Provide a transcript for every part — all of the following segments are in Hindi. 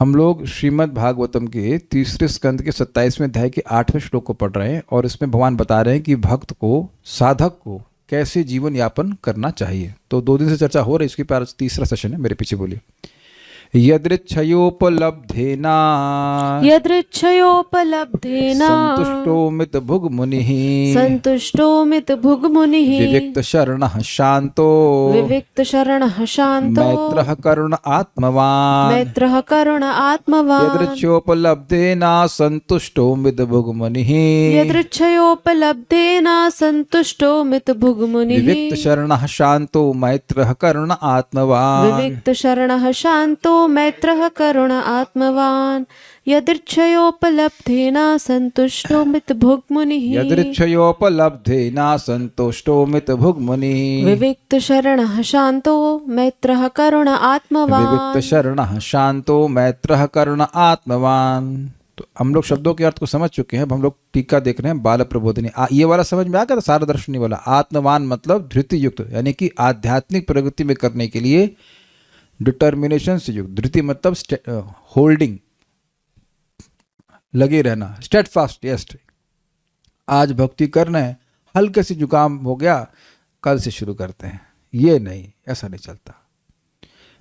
हम लोग श्रीमद् भागवतम के तीसरे स्कंद के 27वें अध्याय के 8वें श्लोक को पढ़ रहे हैं और इसमें भगवान बता रहे हैं कि भक्त को, साधक को कैसे जीवन यापन करना चाहिए। तो 2 दिन से चर्चा हो रही है, इसके पास तीसरा सेशन है, मेरे पीछे बोलिए। यदृच्छयोपलब्धेना संतुष्टो मित भुग मुनिः विविक्त शरणः शांतो मैत्रः करुण आत्मवान् यदृच्छयोपलब्धेना संतुष्टो मित भुग मुनिः विविक्त शरणः शांतो मैत्रः करुण आत्मवान् यदृच्छयोपलब्धेन संतुष्टो मित भुग्मुनिः विविक्त शरणः शांतो मैत्रः करुण आत्मवान्। तो हम लोग शब्दों के अर्थ को समझ चुके हैं। अब हम लोग टीका देख रहे हैं बाल प्रबोधिनी। ये वाला समझ में आ गया था, सारा दर्शनी वाला। आत्मवान मतलब धृति युक्त, यानी कि आध्यात्मिक प्रगति में करने के लिए डिटर्मिनेशन से युक्त। धृति मतलब होल्डिंग, लगे रहना, स्टेडफास्ट। यस, आज भक्ति करना है, हल्के से जुकाम हो गया कल से शुरू करते हैं, ये नहीं, ऐसा नहीं चलता।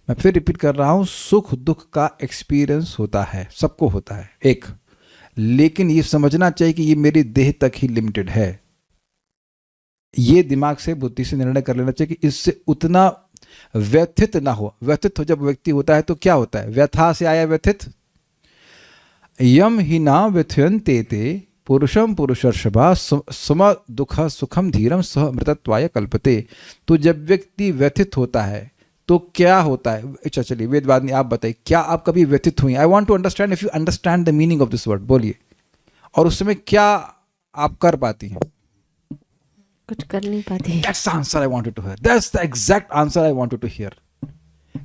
मैं फिर रिपीट कर रहा हूं, सुख दुख का एक्सपीरियंस होता है, सबको होता है एक, लेकिन ये समझना चाहिए कि ये मेरी देह तक ही लिमिटेड है। ये दिमाग से, बुद्धि से निर्णय कर लेना चाहिए कि इससे उतना व्यथित ना हो। व्यथित हो जब व्यक्ति होता है तो क्या होता है? व्यथा से आया व्यथित। यम ही ना व्यथयन्ते ते पुरुषम पुरुषर्षभा सम दुख सुखम धीरम सह मृतत्वाय कल्पते। तो जब व्यक्ति व्यथित होता है तो क्या होता है? अच्छा चलिए वेदवादिनी आप बताइए, क्या आप कभी व्यथित हुई? I want to understand if you understand the meaning of this word. बोलिए। और उस समय क्या आप कर पाती हैं? कुछ कर नहीं पाती। That's the answer I wanted to hear. That's the exact answer I wanted to hear.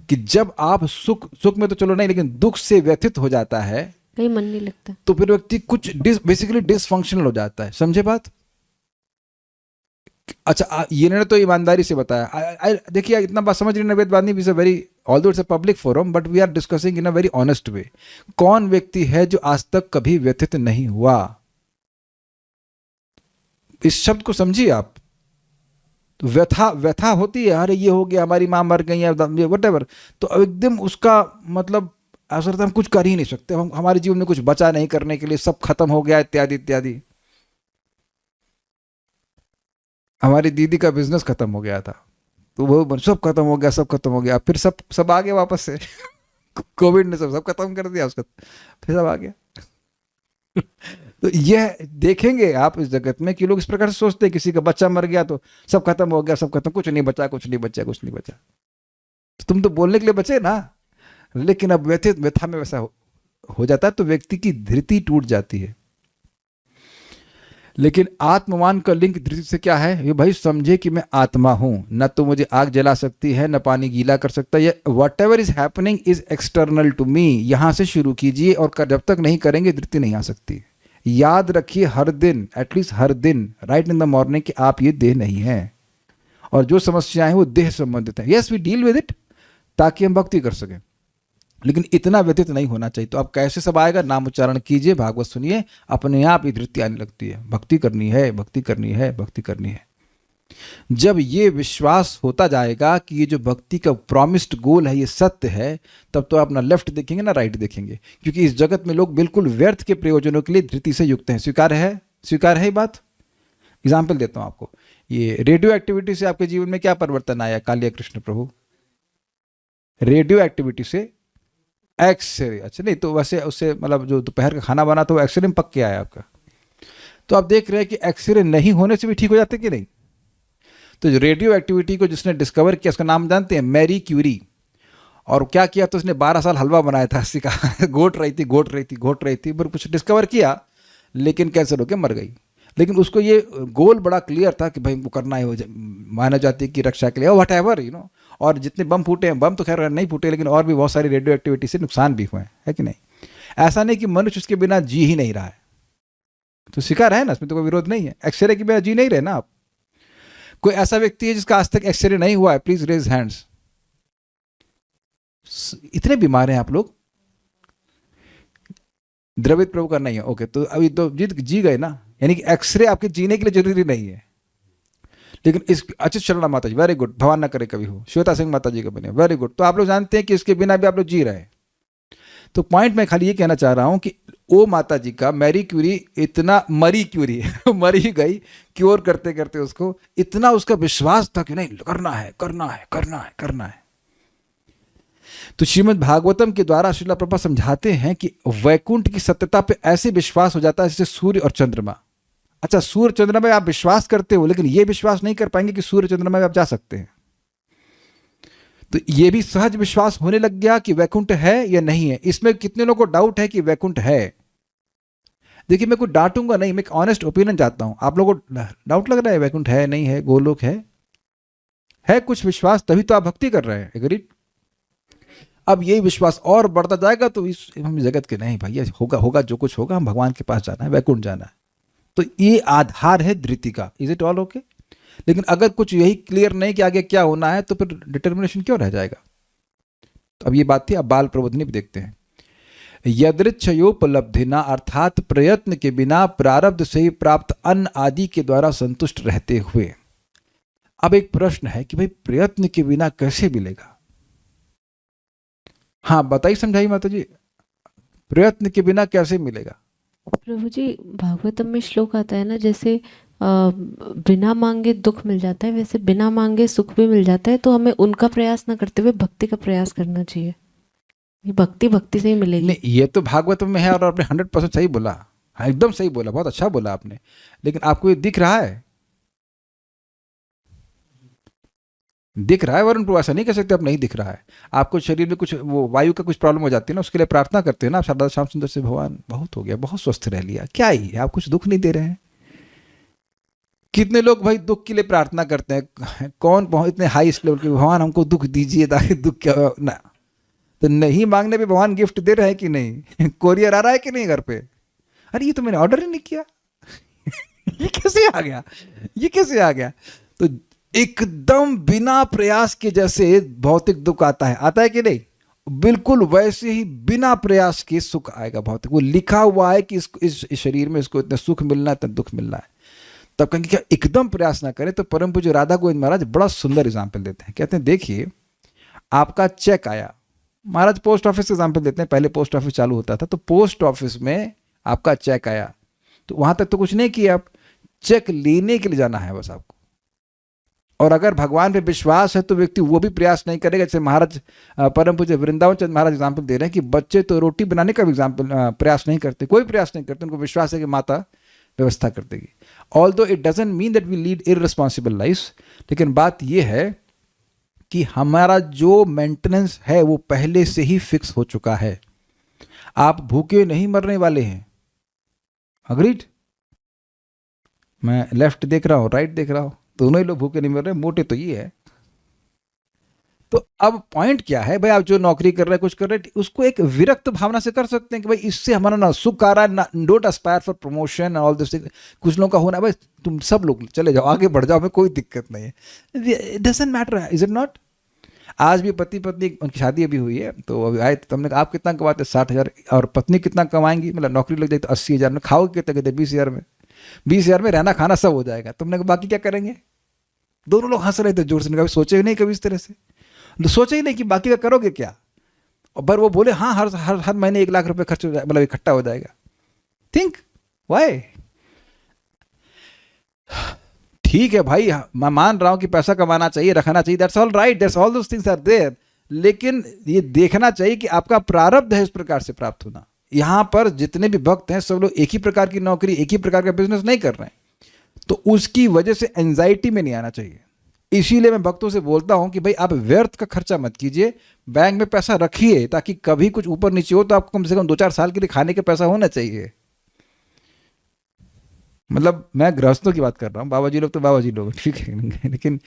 कि जब आप सुख में तो चलो नहीं, लेकिन दुख से व्यथित हो जाता है, कहीं मन नहीं लगता, तो फिर व्यक्ति कुछ बेसिकली डिसफंक्शनल हो जाता है। समझे बात? अच्छा, ये ने तो ईमानदारी से बताया। देखिए इतना बात समझ रही ना Vedavadini, is a very, although it's a public forum, but we are discussing in a very honest way. कौन व्यक्ति है जो आज तक कभी व्यथित नहीं हुआ? इस शब्द को समझिए आप। तो व्यथा होती है, अरे ये हो गया, हमारी माँ मर गई है, व्हाटएवर, तो एकदम उसका मतलब ऐसा रहता है हम कुछ कर ही नहीं सकते, हमारे जीवन में कुछ बचा नहीं करने के लिए, सब खत्म हो गया, इत्यादि इत्यादि। हमारी दीदी का बिजनेस खत्म हो गया था, तो वो सब खत्म हो गया, सब खत्म हो गया, फिर सब आ गया वापस से। कोविड ने सब खत्म कर दिया उसका, फिर सब आ गया। तो यह देखेंगे आप इस जगत में कि लोग इस प्रकार से सोचते हैं, किसी का बच्चा मर गया तो सब खत्म हो गया, सब खत्म, कुछ नहीं बचा, कुछ नहीं बचा, कुछ नहीं बचा। तो तुम तो बोलने के लिए बचे ना, लेकिन अब व्यथा में वैसा हो जाता है, तो व्यक्ति की धृति टूट जाती है। लेकिन आत्मवान का लिंक धृति से क्या है? ये भाई समझे कि मैं आत्मा हूं, न तो मुझे आग जला सकती है, न पानी गीला कर सकता है। Whatever is happening is external to me. यहां से शुरू कीजिए, और जब तक नहीं करेंगे धृति नहीं आ सकती। याद रखिए हर दिन, एटलीस्ट हर दिन, राइट इन द मॉर्निंग, कि आप ये देह नहीं है, और जो समस्याएं वो देह संबंधित है। Yes, we deal with it ताकि हम भक्ति कर सकें, लेकिन इतना व्यतीत नहीं होना चाहिए। तो अब कैसे सब आएगा? नाम उच्चारण कीजिए, भागवत सुनिए, अपने आप ही धृति आने लगती है। भक्ति करनी है, भक्ति करनी है, भक्ति करनी है। जब ये विश्वास होता जाएगा कि ये जो भक्ति का प्रॉमिस्ड गोल है ये सत्य है, तब तो आप ना लेफ्ट देखेंगे ना राइट देखेंगे, क्योंकि इस जगत में लोग बिल्कुल व्यर्थ के प्रयोजनों के लिए धृति से युक्त हैं। स्वीकार है? स्वीकार है ये बात? एग्जाम्पल देता हूं आपको। ये रेडियो एक्टिविटी से आपके जीवन में क्या परिवर्तन आया? कालिया कृष्ण प्रभु, रेडियो एक्टिविटी से एक्सरे, अच्छा नहीं तो वैसे उससे मतलब जो दोपहर का खाना बना तो वो एक्सरे में पक के आया आपका। तो आप देख रहे हैं कि एक्सरे नहीं होने से भी ठीक हो जाते कि नहीं? तो जो रेडियो एक्टिविटी को जिसने डिस्कवर किया, उसका नाम जानते हैं? Marie Curie. और क्या किया? तो उसने 12 साल हलवा बनाया था, सिखा घोट रही थी, पर कुछ डिस्कवर किया, लेकिन कैंसर होकर मर गई। लेकिन उसको ये गोल बड़ा क्लियर था कि भाई वो करना है मानव जाति की रक्षा के लिए, वट एवर यू नो। और जितने बम फूटे हैं, बम तो खैर नहीं फूटे, लेकिन और भी बहुत सारी रेडियो एक्टिविटी से नुकसान भी हुए हैं, है कि नहीं? ऐसा नहीं कि मनुष्य उसके बिना जी ही नहीं रहा है, तो स्वीकार है ना, इसमें तो कोई विरोध नहीं है। एक्सरे के बिना जी नहीं रहे ना आप। कोई ऐसा व्यक्ति है जिसका आज तक एक्सरे नहीं हुआ है? Please raise hands. इतने बीमार हैं आप लोग। द्रवित प्रभु का नहीं है, ओके, तो अभी तो जी गए ना, यानी कि एक्सरे आपके जीने के लिए जरूरी नहीं है। लेकिन इस अच्युत शर्मा माता जी, वेरी गुड, भगवान ना करे कभी हो, श्वेता सिंह माता जी का बने, वेरी गुड। तो आप लोग जानते हैं कि इसके बिना भी आप लोग जी रहे हैं। तो पॉइंट मैं खाली ये कहना चाह रहा हूं कि ओ माता जी का मैरी क्यूरी इतना, मरी क्यूरी मरी गई क्योर करते करते, उसको इतना उसका विश्वास था कि नहीं करना है करना है करना है करना है। तो श्रीमद् भागवतम के द्वारा श्रीला प्रभुपाद समझाते हैं कि वैकुंठ की सत्यता पे ऐसे विश्वास हो जाता है जैसे सूर्य और चंद्रमा। अच्छा, सूर्य चंद्रमा में आप विश्वास करते हो, लेकिन ये विश्वास नहीं कर पाएंगे कि सूर्य चंद्रमा में आप जा सकते हैं। तो ये भी सहज विश्वास होने लग गया कि वैकुंठ है या नहीं है। इसमें कितने लोगों को डाउट है कि वैकुंठ है? देखिए, मैं कुछ डांटूंगा नहीं, मैं एक ऑनेस्ट ओपिनियन चाहता हूं। आप लोगों को डाउट लग रहा है वैकुंठ है नहीं है, गोलोक है कुछ विश्वास, तभी तो आप भक्ति कर रहे हैं, एग्रीड? अब यही विश्वास और बढ़ता जाएगा तो इस हम जगत के नहीं भैया, होगा होगा जो कुछ होगा, हम भगवान के पास जाना है, वैकुंठ जाना है। तो ये आधार है धृति का। Is it all okay? लेकिन अगर कुछ यही क्लियर नहीं कि आगे क्या होना है, तो फिर डिटर्मिनेशन क्यों रह जाएगा? तो अब ये बात थी। अब बाल प्रबोधिनी भी देखते हैं। यदृच्छयोपलब्धिना, अर्थात प्रयत्न के बिना प्रारब्ध से ही प्राप्त अन्न आदि के द्वारा संतुष्ट रहते हुए। अब एक प्रश्न है कि भाई प्रयत्न के बिना कैसे मिलेगा? हाँ बताइए, समझाइए माता जी, प्रयत्न के बिना कैसे मिलेगा? प्रभु जी, भागवतम में श्लोक आता है ना, जैसे बिना मांगे दुख मिल जाता है, वैसे बिना मांगे सुख भी मिल जाता है। तो हमें उनका प्रयास ना करते हुए भक्ति का प्रयास करना चाहिए। ये भक्ति से ही मिलेगी। नहीं, ये तो भागवत में है और आपने 100% सही बोला। हाँ, एकदम सही बोला, बहुत अच्छा बोला आपने। लेकिन आपको ये दिख रहा है? दिख रहा है वरुण प्रभु? ऐसा नहीं कह सकते आप नहीं दिख रहा है। आपको शरीर में कुछ वो वायु का कुछ प्रॉब्लम हो जाती है ना, उसके लिए प्रार्थना करते हैं ना, शारदा श्याम सुंदर से, भगवान बहुत हो गया, बहुत स्वस्थ रह लिया, क्या ही है, आप कुछ दुख नहीं दे रहे हैं। कितने लोग भाई दुख के लिए प्रार्थना करते हैं, कौन इतने हाई लेवल के, भगवान हमको दुख दीजिए ताकि दुख क्या ना। तो नहीं मांगने पे भगवान गिफ्ट दे रहे हैं कि नहीं? कोरियर आ रहा है कि नहीं घर पे? अरे ये तो मैंने ऑर्डर ही नहीं किया ये कैसे आ गया, ये कैसे आ गया? तो एकदम बिना प्रयास के जैसे भौतिक दुख आता है कि नहीं, बिल्कुल वैसे ही बिना प्रयास के सुख आएगा भौतिक। वो लिखा हुआ है कि इस शरीर में इसको इतना सुख मिलना है, इतना दुख मिलना है। तब कहेंगे क्या एकदम प्रयास ना करें? तो परम पूज्य राधा गोविंद महाराज बड़ा सुंदर एग्जाम्पल देते हैं। कहते हैं देखिए, आपका चेक आया, महाराज पोस्ट ऑफिस एग्जाम्पल देते हैं, पहले पोस्ट ऑफिस चालू होता था, तो पोस्ट ऑफिस में आपका चेक आया, तो वहां तक तो कुछ नहीं किया, आप चेक लेने के लिए जाना है बस आपको। और अगर भगवान पे विश्वास है तो व्यक्ति वो भी प्रयास नहीं करेगा। जैसे महाराज परम पूज्य वृंदावन चंद महाराज एग्जाम्पल दे रहे हैं कि बच्चे तो रोटी बनाने का भी एग्जाम्पल प्रयास नहीं करते, कोई प्रयास नहीं करते, उनको विश्वास है कि माता व्यवस्था कर देगी। Although it doesn't mean that we lead irresponsible life, लेकिन बात यह है कि हमारा जो मेंटेनेंस है वो पहले से ही फिक्स हो चुका है। आप भूखे नहीं मरने वाले हैं, अग्रीड? मैं लेफ्ट देख रहा हूं, राइट देख रहा हूं, दोनों ही लोग भूखे नहीं मर रहे, मोटे तो ये है। तो अब पॉइंट क्या है भाई, आप जो नौकरी कर रहे हैं, कुछ कर रहे हैं, उसको एक विरक्त भावना से कर सकते हैं कि भाई इससे हमारा ना सुख आ रहा है, ना don't Aspire for promotion all this. कुछ लोगों का होना भाई तुम सब लोग चले जाओ, आगे बढ़ जाओ, हमें कोई दिक्कत नहीं है, it doesn't matter, is it not? आज भी पति पत्नी, उनकी शादी अभी हुई है, तो अभी आए तो हमने कहा आप कितना कमाते? 60,000। और पत्नी कितना कमाएंगी? मतलब नौकरी लग जाए तो 80,000 में, खाओगे कितना? कहते 20,000 में। 20,000 में रहना खाना सब हो जाएगा। तुमने कहा बाकी क्या करेंगे? दोनों लोग हंस रहे थे जोर से। कभी सोचे ही नहीं कभी इस तरह से, सोचे ही नहीं कि बाकी का करोगे क्या। और पर वो बोले हाँ, हर हर हर महीने 1 लाख रुपए खर्च हो जाए, मतलब इकट्ठा हो जाएगा। Think Y. ठीक है भाई, मैं मान रहा हूं कि पैसा कमाना चाहिए, रखना चाहिए, that's all right, that's all those things are there. लेकिन ये देखना चाहिए कि आपका प्रारब्ध है इस प्रकार से प्राप्त होना। यहां पर जितने भी भक्त हैं सब लोग एक ही प्रकार की नौकरी, एक ही प्रकार का बिजनेस नहीं कर रहे हैं, तो उसकी वजह से एंजाइटी में नहीं आना चाहिए। इसीलिए मैं भक्तों से बोलता हूं कि भाई आप व्यर्थ का खर्चा मत कीजिए, बैंक में पैसा रखिए, ताकि कभी कुछ ऊपर नीचे हो तो आपको कम से कम 2-4 साल के लिए खाने का पैसा होना चाहिए। मतलब मैं गृहस्थों की बात कर रहा हूँ, बाबा जी लोग तो बाबा जी लोग, ठीक है, लेकिन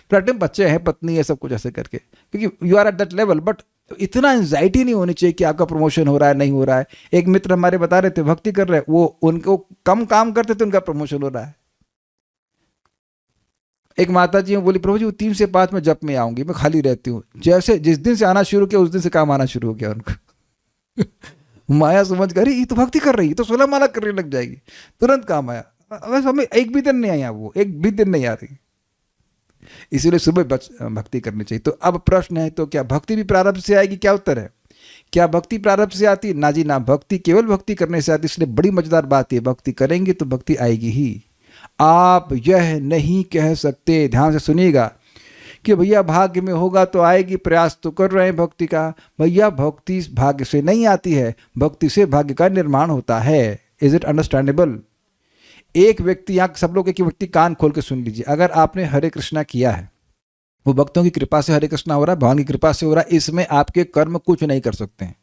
प्लेटिनम बच्चे हैं, पत्नी है, सब कुछ ऐसे करके, क्योंकि you are at that level. But इतना एंजाइटी नहीं होनी चाहिए कि आपका प्रमोशन हो रहा है नहीं हो रहा है। एक मित्र हमारे बता रहे थे, भक्ति कर रहे हैं वो, उनको कम काम करते थे उनका प्रमोशन हो रहा है। एक माता जी बोली प्रभु जी वो 3 से 5 में जप में आऊंगी, मैं खाली रहती हूँ। जैसे जिस दिन से आना शुरू किया उस दिन से काम आना शुरू हो गया उनको माया समझ कर ये तो भक्ति कर रही है, तो 16 माला करने लग जाएगी, तुरंत काम आया। बस हमें एक भी दिन नहीं आया, वो एक भी दिन नहीं आ रही, इसीलिए सुबह भक्ति करनी चाहिए। तो अब प्रश्न है, तो क्या भक्ति भी प्रारब्ध से आएगी? क्या उत्तर है? क्या भक्ति प्रारब्ध से आती? ना जी ना, भक्ति केवल भक्ति करने से आती। इसलिए बड़ी मजेदार बात है, भक्ति करेंगे तो भक्ति आएगी ही। आप यह नहीं कह सकते, ध्यान से सुनिएगा, कि भैया भाग्य में होगा तो आएगी, प्रयास तो कर रहे हैं भक्ति का। भैया भक्ति भाग्य से नहीं आती है, भक्ति से भाग्य का निर्माण होता है। Is it understandable? एक व्यक्ति, यहाँ सब लोग एक व्यक्ति कान खोल के सुन लीजिए, अगर आपने हरे कृष्णा किया है, वो भक्तों की कृपा से हरे कृष्णा हो रहा है, भगवान की कृपा से हो रहा है, इसमें आपके कर्म कुछ नहीं कर सकते हैं।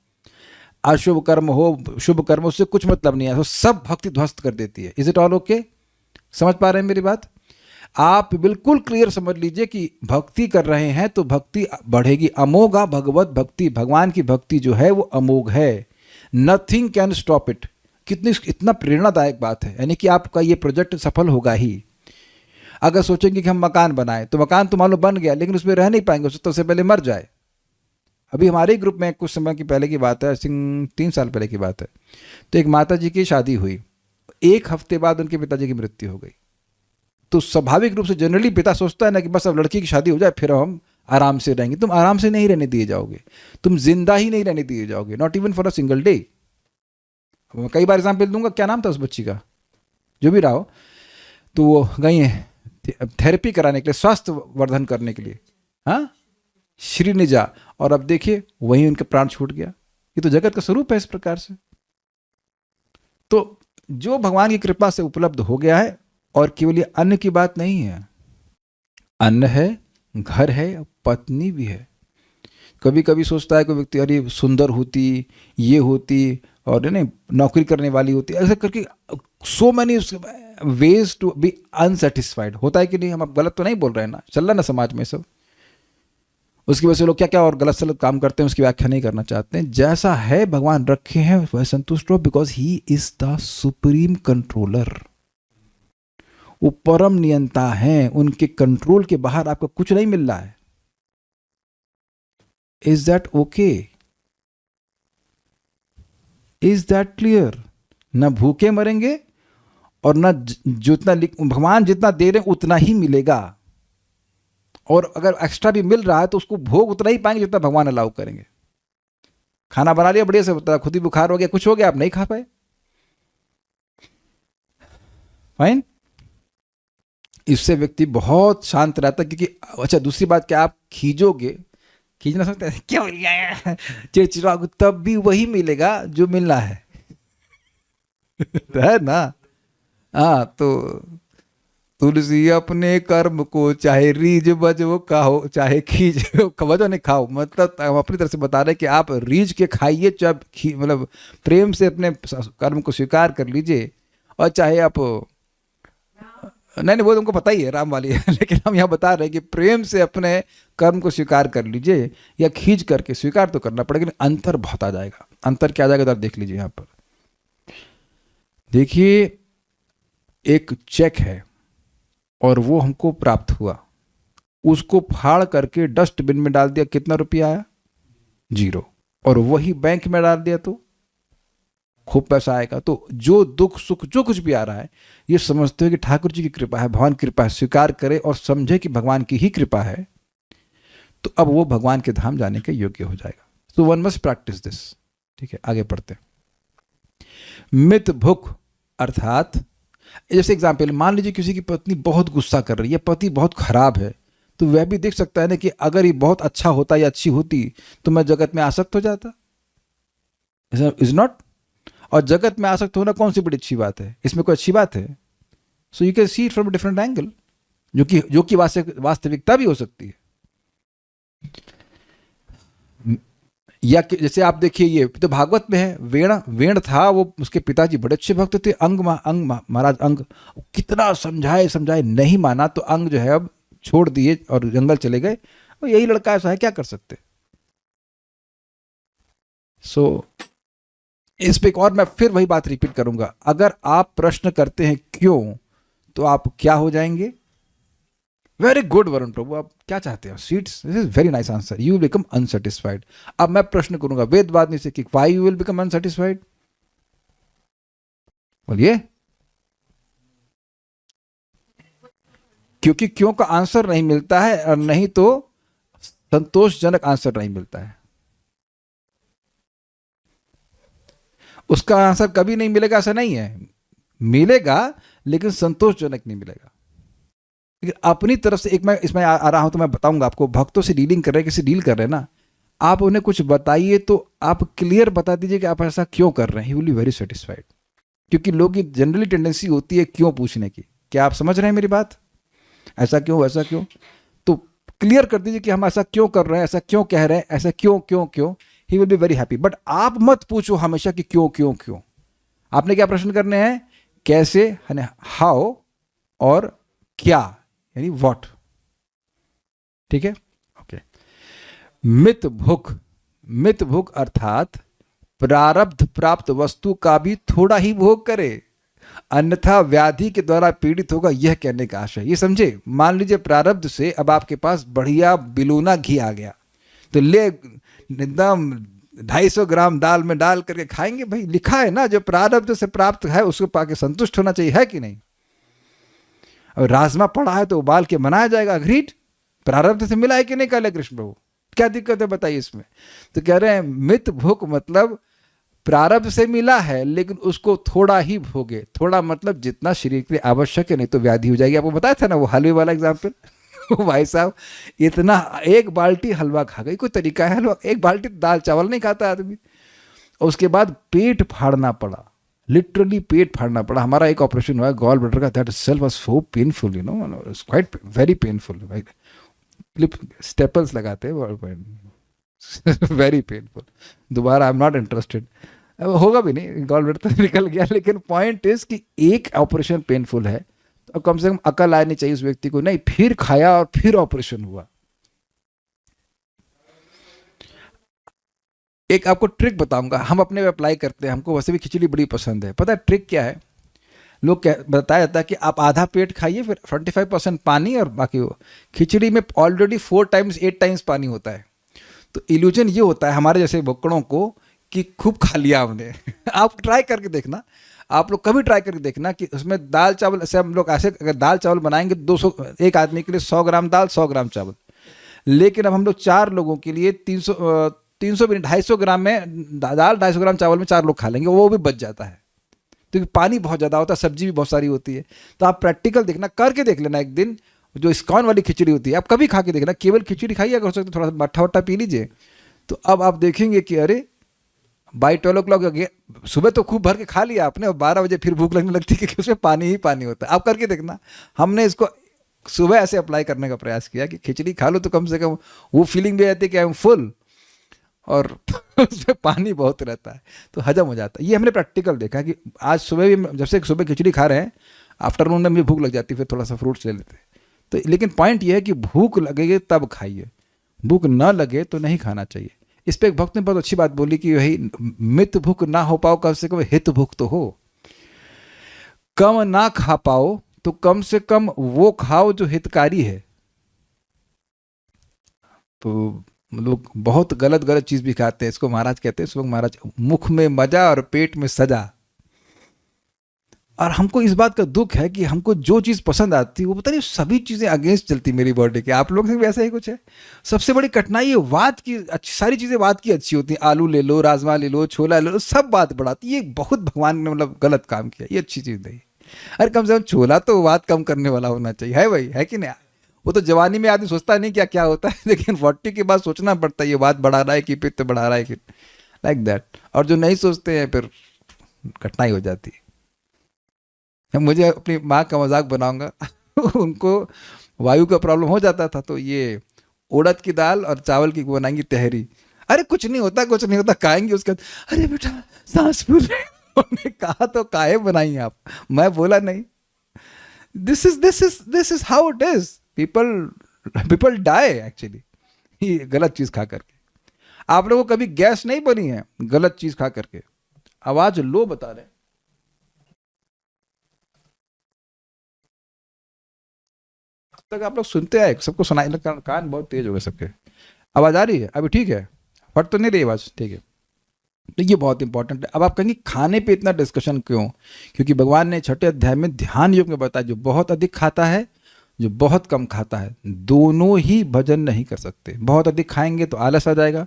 अशुभ कर्म हो शुभ कर्म, उससे कुछ मतलब नहीं है, तो सब भक्ति ध्वस्त कर देती है। Is it all okay? समझ पा रहे हैं मेरी बात? आप बिल्कुल क्लियर समझ लीजिए कि भक्ति कर रहे हैं तो भक्ति बढ़ेगी। अमोघा भगवत भक्ति, भगवान की भक्ति जो है वो अमोघ है, नथिंग कैन स्टॉप इट। इतना प्रेरणादायक बात है, यानी कि आपका ये प्रोजेक्ट सफल होगा ही। अगर सोचेंगे कि हम मकान बनाएं, तो मकान तो मान लो बन गया, लेकिन उसमें रह नहीं पाएंगे, उससे पहले मर जाए। अभी हमारे ग्रुप में कुछ समय की पहले की बात है, आई थिंक 3 साल पहले की बात है, तो एक माता जी की शादी हुई, 1 हफ्ते बाद उनके पिताजी की मृत्यु हो गई। तो स्वाभाविक रूप से जनरली पिता सोचता है ना कि बस अब लड़की की शादी हो जाए, फिर हम आराम से रहेंगे। तुम आराम से नहीं रहने दिए जाओगे, तुम जिंदा ही नहीं रहने दिए जाओगे, not even for a single day. कई बार एग्जाम्पल दूंगा, क्या नाम था उस बच्ची का, जो भी रहा हो, तो वो गई है थेरेपी कराने के लिए, स्वास्थ्य वर्धन करने के लिए, हाँ, श्रीनिजा, और अब देखिए वहीं उनके प्राण छूट गया। ये तो जगत का स्वरूप है इस प्रकार से। तो जो भगवान की कृपा से उपलब्ध हो गया है, और केवल ये अन्न की बात नहीं है, अन्न है, घर है, पत्नी भी है। कभी कभी सोचता है कोई व्यक्ति, अरे सुंदर होती, ये होती, और नहीं नौकरी करने वाली होती, ऐसा करके so many ways to be unsatisfied. होता है कि नहीं? हम अब गलत तो नहीं बोल रहे हैं ना, चल रहा है ना समाज में सब। उसकी वजह से लोग क्या क्या और गलत सलत काम करते हैं, उसकी व्याख्या नहीं करना चाहते हैं। जैसा है भगवान रखे हैं वह संतुष्ट हो, because he is the supreme controller. वो परम नियंता हैं, उनके कंट्रोल के बाहर आपको कुछ नहीं मिल रहा है। Is that okay? Is that clear? न भूखे मरेंगे, और न जितना भगवान जितना दे रहे उतना ही मिलेगा, और अगर एक्स्ट्रा भी मिल रहा है तो उसको भोग उतना ही पाएंगे जितना भगवान अलाउ करेंगे। खाना बना लिया बढ़िया से, बता खुद ही बुखार हो गया, कुछ हो गया, आप नहीं खा पाए, फाइन। इससे व्यक्ति बहुत शांत रहता है, क्योंकि अच्छा दूसरी बात, क्या आप खींचोगे, खींचना सकते हैं, क्या मिल गया चिड़चिड़ाओगे, तब भी वही मिलेगा जो मिलना है है ना? हाँ, तो तुलसी अपने कर्म को चाहे रीझ बजो खाओ, चाहे खींच बजो नहीं खाओ। मतलब हम अपनी तरफ से बता रहे हैं कि आप रीझ के खाइए, चाहे मतलब प्रेम से अपने कर्म को स्वीकार कर लीजिए, और चाहे आप नहीं वो तुमको पता ही है राम वाली है लेकिन हम यहाँ बता रहे हैं कि प्रेम से अपने कर्म को स्वीकार कर लीजिए, या खींच करके स्वीकार तो करना पड़ेगा, लेकिन अंतर बहुत आ जाएगा। अंतर क्या आ जाएगा, तो आप देख लीजिए। यहाँ पर देखिए, एक चेक है और वो हमको प्राप्त हुआ, उसको फाड़ करके डस्टबिन में डाल दिया, कितना रुपया आया? 0। और वही बैंक में डाल दिया तो खूब पैसा आएगा। तो जो दुख सुख जो कुछ भी आ रहा है, ये समझते हो कि ठाकुर जी की कृपा है, भगवान की कृपा है, स्वीकार करे और समझे कि भगवान की ही कृपा है, तो अब वो भगवान के धाम जाने के योग्य हो जाएगा। तो वन मस्ट प्रैक्टिस दिस। ठीक है, आगे पढ़ते हैं। मित भुक अर्थात, जैसे एग्जाम्पल, मान लीजिए किसी की पत्नी बहुत गुस्सा कर रही है, पति बहुत खराब है, तो वह भी देख सकता है ना कि अगर ये बहुत अच्छा होता या अच्छी होती तो मैं जगत में आसक्त हो जाता। Is not? और जगत में आसक्त होना कौन सी बड़ी अच्छी बात है? इसमें कोई अच्छी बात है? So you can see it from a different angle, जो कि वास्तविकता भी हो सकती है। या जैसे आप देखिए, ये तो भागवत में है, वेण था, वो उसके पिताजी बड़े अच्छे भक्त थे, अंग महाराज अंग, कितना समझाए नहीं माना, तो अंग जो है अब छोड़ दिए और जंगल चले गए। और यही लड़का ऐसा है, क्या कर सकते। सो इस पे एक और मैं फिर वही बात रिपीट करूंगा, अगर आप प्रश्न करते हैं क्यों, तो आप क्या हो जाएंगे? वेरी गुड वरुण प्रभु, आप क्या चाहते हो? Sweets, this is very nice answer, you will become unsatisfied. अब मैं प्रश्न करूंगा वेदवादिनी से कि why you will become unsatisfied? बोलिए। क्योंकि क्यों का आंसर नहीं मिलता है, और नहीं तो संतोषजनक आंसर नहीं मिलता है। उसका आंसर कभी नहीं मिलेगा ऐसा नहीं है, मिलेगा लेकिन संतोषजनक नहीं मिलेगा। लेकिन अपनी तरफ से एक, मैं इसमें आ रहा हूं तो मैं बताऊंगा आपको, भक्तों से डीलिंग कर रहे हैं, किसी डील कर रहे हैं ना, आप उन्हें कुछ बताइए तो आप क्लियर बता दीजिए कि आप ऐसा क्यों कर रहे हैं, he will be very satisfied. क्योंकि लोगों की जनरली टेंडेंसी होती है क्यों पूछने की। क्या आप समझ रहे हैं मेरी बात? ऐसा क्यों, ऐसा क्यों, तो क्लियर कर दीजिए कि हम ऐसा क्यों कर रहे हैं, ऐसा क्यों कह रहे हैं, ऐसा क्यों क्यों क्यों, he will be very happy. But आप मत पूछो हमेशा कि क्यों क्यों क्यों। आपने क्या प्रश्न करने हैं? कैसे यानी हाउ, और क्या यानी व्हाट। ठीक है, ओके। मित भुक, मित भुक अर्थात प्रारब्ध प्राप्त वस्तु का भी थोड़ा ही भोग करे, अन्यथा व्याधि के द्वारा पीड़ित होगा, यह कहने का आशय। ये समझे? मान लीजिए प्रारब्ध से अब आपके पास बढ़िया बिलोना घी आ गया, तो ले एकदम 250 ग्राम दाल में डाल करके खाएंगे। भाई लिखा है ना, जो प्रारब्ध से प्राप्त है उसको पाके संतुष्ट होना चाहिए, है कि नहीं? और राजमा पड़ा है तो उबाल के बनाया जाएगा, अग्रीड। प्रारब्ध से मिला है कि नहीं? कहले कृष्ण प्रभु, क्या दिक्कत है बताइए इसमें? तो कह रहे हैं मित भुक मतलब प्रारब्ध से मिला है लेकिन उसको थोड़ा ही भोगे। थोड़ा मतलब जितना शरीर के लिए आवश्यक है, नहीं तो व्याधि हो जाएगी। आपको बताया था ना वो हलवे वाला एग्जाम्पल। भाई साहब इतना, एक बाल्टी हलवा खा गई, कोई तरीका है हलवा? एक बाल्टी दाल चावल नहीं खाता आदमी। और उसके बाद पेट फाड़ना पड़ा, लिटरली पेट फाड़ना पड़ा। हमारा एक ऑपरेशन हुआ गॉल ब्लैडर का, that self was so painful, you know, it's quite very painful. Clip staples लगाते हैं, वेरी पेनफुल। दोबारा आई एम नॉट इंटरेस्टेड, होगा भी नहीं, गॉल ब्लैडर तो निकल गया। लेकिन पॉइंट इज कि एक ऑपरेशन पेनफुल है तो कम से कम अकल आनी चाहिए उस व्यक्ति को, नहीं फिर खाया और फिर ऑपरेशन हुआ। एक आपको ट्रिक बताऊंगा, हम अपने में अप्लाई करते हैं, हमको वैसे भी खिचड़ी बड़ी पसंद है। पता है ट्रिक क्या है? लोग क्या बताया जाता है कि आप आधा पेट खाइए, फिर 25% पानी, और बाकी वो खिचड़ी में ऑलरेडी 4 टाइम्स 8 टाइम्स पानी होता है। तो इल्यूजन ये होता है हमारे जैसे भुक्कड़ों को कि खूब खा लिया हमने। आप ट्राई करके देखना, आप लोग कभी ट्राई करके देखना कि उसमें दाल चावल, ऐसे हम लोग ऐसे अगर दाल चावल बनाएंगे 200, एक आदमी के लिए 100 ग्राम दाल 100 ग्राम चावल। लेकिन अब हम लोग 4 लोगों के लिए 300 भी नहीं, 250 ग्राम में दाल, 250 ग्राम चावल में 4 लोग खा लेंगे, वो भी बच जाता है। क्योंकि पानी बहुत ज़्यादा होता है, सब्जी भी बहुत सारी होती है। तो आप प्रैक्टिकल देखना, करके देख लेना एक दिन। जो इस्कॉन वाली खिचड़ी होती है आप कभी खा के देखना, केवल खिचड़ी खाइए, अगर हो सकता थोड़ा सा मट्ठा वट्ठा पी लीजिए। तो अब आप देखेंगे कि अरे बाई 12 o'clock सुबह तो खूब भर के खा लिया आपने, और 12 बजे फिर भूख लगने लगती है कि उसमें पानी ही पानी होता है। आप करके देखना। हमने इसको सुबह ऐसे अप्लाई करने का प्रयास किया कि खिचड़ी खा लो तो कम से कम वो फीलिंग भी आती है कि आई एम फुल, और उसमें पानी बहुत रहता है तो हजम हो जाता है। ये हमने प्रैक्टिकल देखा कि आज सुबह भी, जब से सुबह खिचड़ी खा रहे हैं, आफ्टरनून में मुझे भूख लग जाती है, फिर थोड़ा सा फ्रूट्स ले लेते हैं। तो लेकिन पॉइंट ये है कि भूख लगेगी तब खाइए, भूख ना लगे तो नहीं खाना चाहिए। इस पर एक भक्त ने बहुत अच्छी बात बोली कि वही मित भूख ना हो पाओ, कम से कम हित भूख तो हो। कम ना खा पाओ तो कम से कम वो खाओ जो हितकारी है। तो लोग बहुत गलत गलत चीज भी खाते हैं, इसको महाराज कहते हैं, इसको महाराज मुख में मजा और पेट में सजा। और हमको इस बात का दुख है कि हमको जो चीज़ पसंद आती है वो पता नहीं सभी चीज़ें अगेंस्ट चलती मेरी बॉडी के। आप लोग से भी ऐसा ही कुछ है? सबसे बड़ी कठिनाई है वात की, अच्छी सारी चीज़ें वात की अच्छी होती हैं, आलू ले लो, राजमा ले लो, छोला ले लो, सब बात बढ़ाती है। ये बहुत भगवान ने मतलब गलत काम किया, ये अच्छी चीज़ नहीं। अरे कम से कम छोला तो वात कम करने वाला होना चाहिए, है भाई, है कि नहीं? वो तो जवानी में आदमी सोचता नहीं क्या क्या होता है, लेकिन 40 के बाद सोचना पड़ता है ये बात बढ़ा रहा है कि पित्त बढ़ा रहा है कि लाइक दैट। और जो नहीं सोचते हैं फिर कठिनाई हो जाती है। मुझे अपनी माँ का मजाक बनाऊंगा उनको वायु का प्रॉब्लम हो जाता था, तो ये उड़द की दाल और चावल की बनाएंगी तहरी। अरे कुछ नहीं होता, कुछ नहीं होता, खाएंगे उसके बाद अरे बेटा सांस फूल रही है। उन्होंने कहा तो काहे बनाई आप? मैं बोला नहीं, this is how it is. People people die actually, ये गलत चीज खा करके। आप लोगों को कभी गैस नहीं बनी है गलत चीज खा करके? आवाज लो बता रहे हैं। तक आप लोग सुनते आए, सबको सुनाई, कान बहुत तेज हो गए सबके। आवाज़ आ रही है अभी? ठीक है, फट तो नहीं रही आवाज़? ठीक है। तो ये बहुत इंपॉर्टेंट है। अब आप कहेंगे खाने पे इतना डिस्कशन क्यों? क्योंकि भगवान ने छठे अध्याय में ध्यान योग में बताया, जो बहुत अधिक खाता है, जो बहुत कम खाता है, दोनों ही भजन नहीं कर सकते। बहुत अधिक खाएंगे तो आलस आ जाएगा,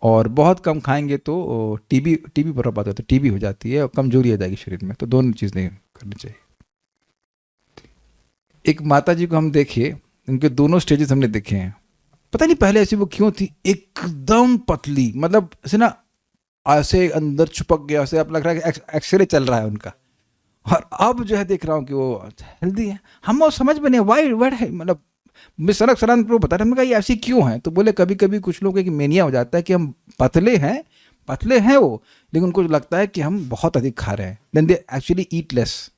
और बहुत कम खाएंगे तो टीबी टीबी पर बात होती है, टीबी हो जाती है और कमजोरी आ जाएगी शरीर में। तो दोनों चीज़ नहीं करनी चाहिए। एक माता जी को हम देखे, उनके दोनों स्टेजेस हमने देखे हैं। पता नहीं पहले ऐसी वो क्यों थी, एकदम पतली, मतलब ऐसे ना, ऐसे अंदर छुपक गया, ऐसे अब लग रहा है कि एक्सरे चल रहा है उनका। और अब जो है देख रहा हूँ कि वो हेल्दी है। हम वो समझ में नहीं वाई वर्ड है, मतलब मैं सनक सनातन प्रभु बता रहे, हमने कहा ये ऐसी क्यों है? तो बोले कभी कभी कुछ लोगों की मेनिया हो जाता है कि हम पतले हैं वो, लेकिन उनको लगता है कि हम बहुत अधिक खा रहे हैं, then they actually eat less.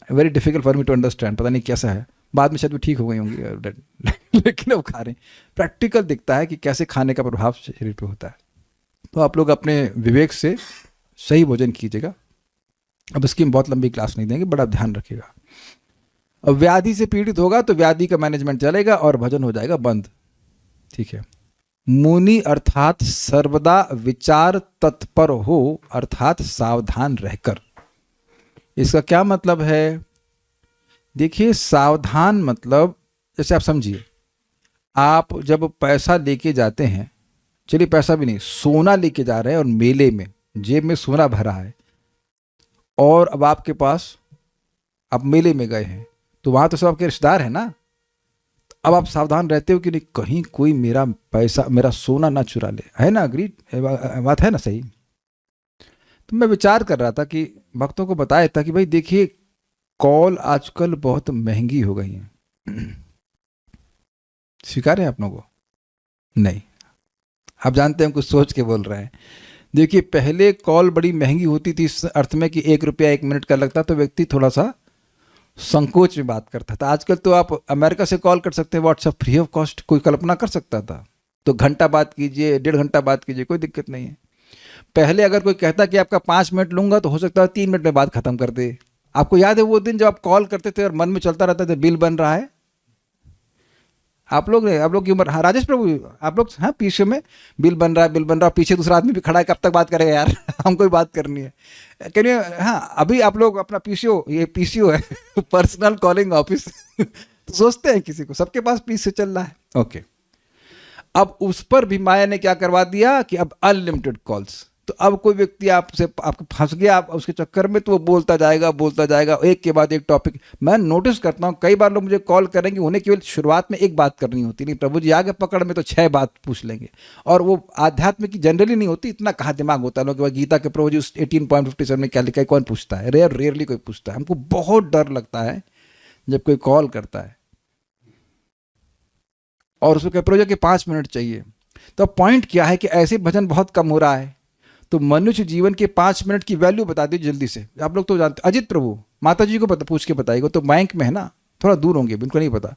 Very difficult for me to understand, पता नहीं कैसा है, बाद में शायद वो ठीक हो गई होंगी लेकिन अब खा रहे हैं। प्रैक्टिकल दिखता है कि कैसे खाने का प्रभाव शरीर पे होता है। तो आप लोग अपने विवेक से सही भोजन कीजिएगा। अब इसकी हम बहुत लंबी क्लास नहीं देंगे, बड़ा ध्यान रखिएगा। अब व्याधि से पीड़ित होगा तो व्याधि का मैनेजमेंट चलेगा और भजन हो जाएगा बंद, ठीक है। मुनि अर्थात सर्वदा विचार तत्पर हो, अर्थात सावधान रहकर। इसका क्या मतलब है? देखिए, सावधान मतलब जैसे आप समझिए, आप जब पैसा लेके जाते हैं, चलिए पैसा भी नहीं, सोना लेके जा रहे हैं और मेले में जेब में सोना भरा है, और अब आपके पास, आप मेले में गए हैं तो वहां तो सब आपके रिश्तेदार हैं ना। अब आप सावधान रहते हो कि नहीं कहीं कोई मेरा पैसा, मेरा सोना ना चुरा ले, है ना? अग्री बात है ना? सही। तो मैं विचार कर रहा था कि भक्तों को बताया था कि भाई देखिए, कॉल आजकल बहुत महंगी हो गई है। स्वीकार है आप लोगों को? नहीं, आप जानते हैं, कुछ सोच के बोल रहे हैं। देखिए, पहले कॉल बड़ी महंगी होती थी, इस अर्थ में कि 1 रुपया 1 मिनट का लगता, तो व्यक्ति थोड़ा सा संकोच में बात करता था। आजकल तो आप अमेरिका से कॉल कर सकते हैं, व्हाट्सएप फ्री ऑफ कॉस्ट, कोई कल्पना कर सकता था? तो घंटा बात कीजिए, 1.5 घंटा बात कीजिए, कोई दिक्कत नहीं है। पहले अगर कोई कहता कि आपका 5 मिनट लूंगा, तो हो सकता है 3 मिनट में बात खत्म कर दे। आपको याद है वो दिन जब आप कॉल करते थे और मन में चलता रहता था बिल बन रहा है? आप लोग की उम्र, हाँ राजेश प्रभु, आप लोग, हाँ पीछे में बिल बन रहा है, पीछे दूसरा आदमी भी खड़ा है, कब तक बात करेगा यार हमको भी बात करनी है। कैन यू, हाँ अभी आप लोग अपना पीसीओ, ये पीसीओ है पर्सनल कॉलिंग ऑफिस तो सोचते हैं किसी को, सबके पास पीसीओ चल रहा है, ओके। अब उस पर भी माया ने क्या करवा दिया कि अब अनलिमिटेड कॉल्स। तो अब कोई व्यक्ति आपको फंस गया, आप उसके चक्कर में, तो वो बोलता जाएगा एक के बाद एक टॉपिक। मैं नोटिस करता हूँ कई बार लोग मुझे कॉल करेंगे, उन्हें केवल शुरुआत में एक बात करनी होती, नहीं प्रभु जी आगे पकड़ में तो 6 बात पूछ लेंगे, और वो आध्यात्म की जनरली नहीं होती। इतना कहाँ दिमाग होता है लोग कि गीता के प्रभु जी 18.57 में क्या लिखा है, कौन पूछता है? रेयरली कोई पूछता है। हमको बहुत डर लगता है जब कोई कॉल करता है और उसको कह प्रभु जी के 5 मिनट चाहिए। तो पॉइंट क्या है कि ऐसे भजन बहुत कम हो रहा है। तो मनुष्य जीवन के 5 मिनट की वैल्यू बता दीजिए जल्दी से। आप लोग तो जानते, अजित प्रभु माता जी को पूछ के बताइएगा, तो बैंक में है ना, थोड़ा दूर होंगे, उनको नहीं पता,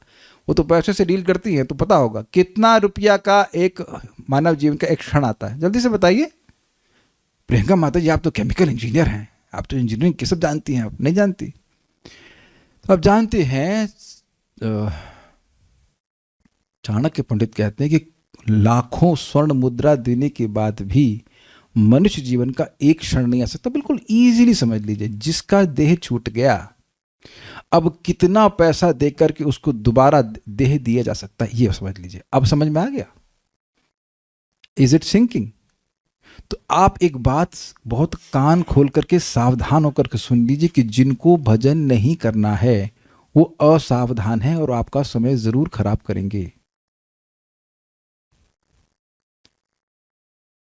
वो तो पैसे से डील करती हैं, तो पता होगा कितना रुपया का एक मानव जीवन का एक क्षण आता है। जल्दी से बताइए। प्रियंका माता जी, आप तो केमिकल इंजीनियर हैं, आप तो इंजीनियरिंग के सब जानती हैं, आप नहीं जानती? तो आप जानते हैं, चाणक्य पंडित कहते हैं कि लाखों स्वर्ण मुद्रा देने के बाद भी मनुष्य जीवन का एक क्षण नहीं आ सकता। बिल्कुल इजीली समझ लीजिए, जिसका देह छूट गया, अब कितना पैसा देकर के उसको दोबारा देह दिया जा सकता है, ये समझ लीजिए। अब समझ में आ गया? Is it sinking? तो आप एक बात बहुत कान खोल करके सावधान होकर के सुन लीजिए कि जिनको भजन नहीं करना है वो असावधान है और आपका समय जरूर खराब करेंगे।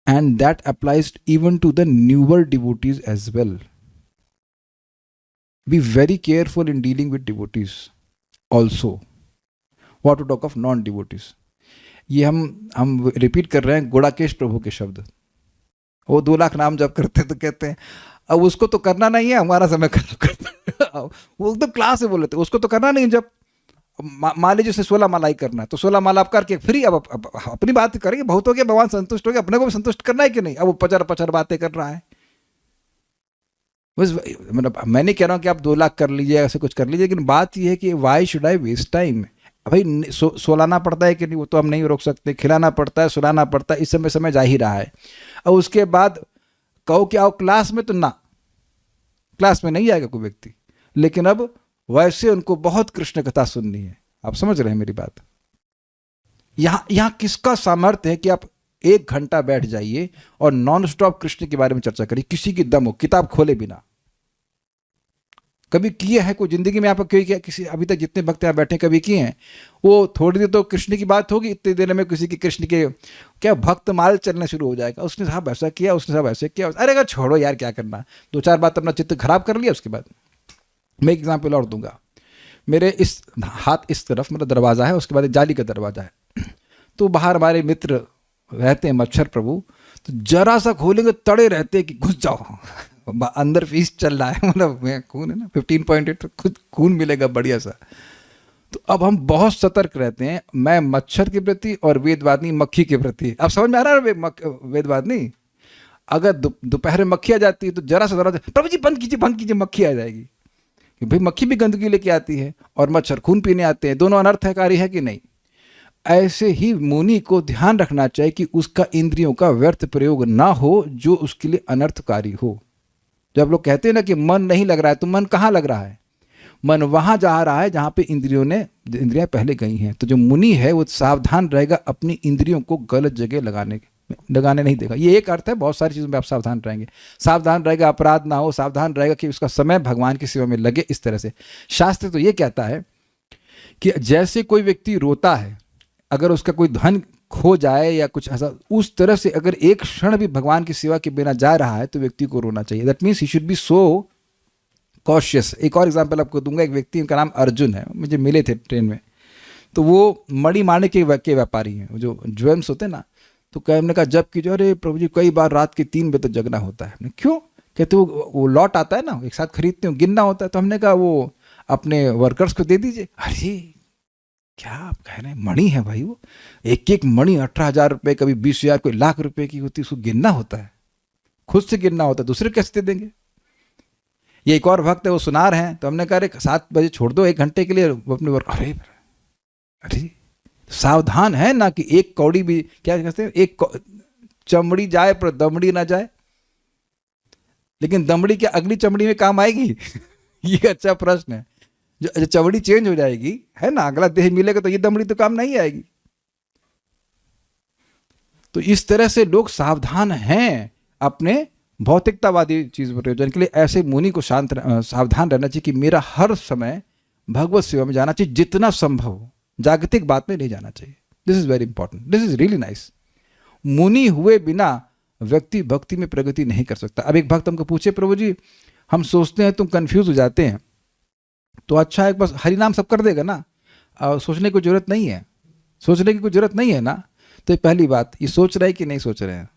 And that applies even to the newer devotees as well. Be very careful in dealing with devotees also. What to talk of non-devotees? ये हम रिपीट कर रहे हैं गुड़ाकेश प्रभु के शब्द। वो 2 लाख नाम जब करते तो कहते हैं अब उसको तो करना नहीं है, हमारा समय खराब करता है। वो एकदम क्लास से बोले थे, उसको तो करना नहीं। जब मान लीजिए 16 माला ही करना है, तो 16 माला आप करके फ्री। अब अपनी बात करेंगे, बहुत हो गया, भगवान संतुष्ट हो गया, अपने को भी संतुष्ट करना है कि नहीं? अब वो पचर बातें कर रहा है। बस मतलब मैं नहीं कह रहा हूँ कि आप 2 लाख कर लीजिए, ऐसे कुछ कर लीजिए, लेकिन बात यह है कि why should I waste time. भाई सोलाना पड़ता है कि नहीं, वो तो हम नहीं रोक सकते, खिलाना पड़ता है, सुलाना पड़ता है, इस समय समय जा ही रहा है। और उसके बाद कहो कि आओ क्लास में, तो ना, क्लास में नहीं आएगा कोई व्यक्ति। लेकिन अब वैसे उनको बहुत कृष्ण कथा सुननी है। आप समझ रहे हैं मेरी बात? यहाँ किसका सामर्थ्य है कि आप 1 घंटा बैठ जाइए और नॉन स्टॉप कृष्ण के बारे में चर्चा करिए, किसी की दम हो, किताब खोले बिना। कभी किए हैं कोई जिंदगी में? आप किया किसी अभी तक जितने भक्त यहाँ बैठे कभी किए हैं? वो थोड़ी देर तो कृष्ण की बात होगी, इतनी देर में किसी की कृष्ण के क्या भक्त माल चलना शुरू हो जाएगा। उसने साहब ऐसा किया, उसने साहब ऐसे किया। अरे अगर छोड़ो यार, क्या करना, 2-4 बात अपना चित्त खराब कर लिया। उसके बाद मैं एक एग्जाम्पल और दूंगा। मेरे इस हाथ इस तरफ मतलब दरवाज़ा है, उसके बाद एक जाली का दरवाज़ा है। तो बाहर हमारे मित्र रहते हैं मच्छर प्रभु, तो जरा सा खोलेंगे तड़े रहते हैं कि घुस जाओ, अंदर फीस चल रहा है, मतलब खून है ना 15.8, तो खुद खून मिलेगा बढ़िया सा। तो अब हम बहुत सतर्क रहते हैं, मैं मच्छर के प्रति और वेदवादिनी मक्खी के प्रति। अब समझ में आ रहा है वेदवादिनी? अगर दोपहर में मक्खी आ जाती है तो जरा सा प्रभु जी बंद कीजिए, मक्खी आ जाएगी। भाई मक्खी भी गंदगी लेके आती है और मच्छर खून पीने आते हैं, दोनों अनर्थकारी है कि नहीं? ऐसे ही मुनि को ध्यान रखना चाहिए कि उसका इंद्रियों का व्यर्थ प्रयोग ना हो जो उसके लिए अनर्थकारी हो। जब लोग कहते हैं ना कि मन नहीं लग रहा है, तो मन कहाँ लग रहा है? मन वहां जा रहा है जहां पे इंद्रियां पहले गई हैं। तो जो मुनि है वो सावधान रहेगा अपनी इंद्रियों को गलत जगह लगाने नहीं देगा। ये एक अर्थ है, बहुत सारी चीज़ों में आप सावधान रहेंगे। सावधान रहेगा अपराध ना हो, सावधान रहेगा कि उसका समय भगवान की सेवा में लगे। इस तरह से शास्त्र तो ये कहता है कि जैसे कोई व्यक्ति रोता है, अगर उसका कोई धन खो जाए या कुछ ऐसा, उस तरह से अगर एक क्षण भी भगवान की सेवा के बिना जा रहा है तो व्यक्ति को रोना चाहिए। That means he should be so cautious. एक और एग्जांपल आपको दूंगा। एक व्यक्ति, उनका नाम अर्जुन है, मुझे मिले थे ट्रेन में। तो वो मणि मारने के व्यापारी हैं, जो ज्वेम्स होते हैं ना। तो हमने कहा जब की जो, अरे प्रभु जी कई बार रात के 3 बजे तक जगना होता है। हमने क्यों? कहते वो लॉट आता है ना, एक साथ खरीदते हो, गिनना होता है। तो हमने कहा वो अपने वर्कर्स को दे दीजिए। अरे क्या आप कह रहे हैं? मणि है भाई, वो एक एक मणि 18,000 रुपये, कभी 20,000, कोई लाख रुपए की होती है, उसको गिनना होता है, खुद से गिनना होता है, दूसरे कैसे दे देंगे? ये एक और भक्त है, वो सुनार हैं। तो हमने कहा 7 बजे छोड़ दो 1 घंटे के लिए अपने वर्क। अरे सावधान है ना कि एक कौड़ी भी, क्या कहते हैं, एक चमड़ी जाए पर दमड़ी ना जाए। लेकिन दमड़ी क्या अगली चमड़ी में काम आएगी? ये अच्छा प्रश्न है। जो चमड़ी चेंज हो जाएगी है ना, अगला देह मिलेगा, तो ये दमड़ी तो काम नहीं आएगी। तो इस तरह से लोग सावधान हैं अपने भौतिकतावादी चीज प्रयोजन के लिए। ऐसे मुनि को सावधान रहना चाहिए कि मेरा हर समय भगवत सेवा में जाना चाहिए, जितना संभव हो, जागतिक बात में नहीं जाना चाहिए। This is very important, this is really nice. मुनि हुए बिना व्यक्ति भक्ति में प्रगति नहीं कर सकता। अब एक भक्त हमको पूछे, प्रभु जी हम सोचते हैं तुम कंफ्यूज हो जाते हैं, तो अच्छा है बस हरि नाम सब कर देगा ना, और सोचने की जरूरत नहीं है, सोचने की कोई जरूरत नहीं है ना। तो पहली बात, ये सोच रहे हैं कि नहीं सोच रहे हैं?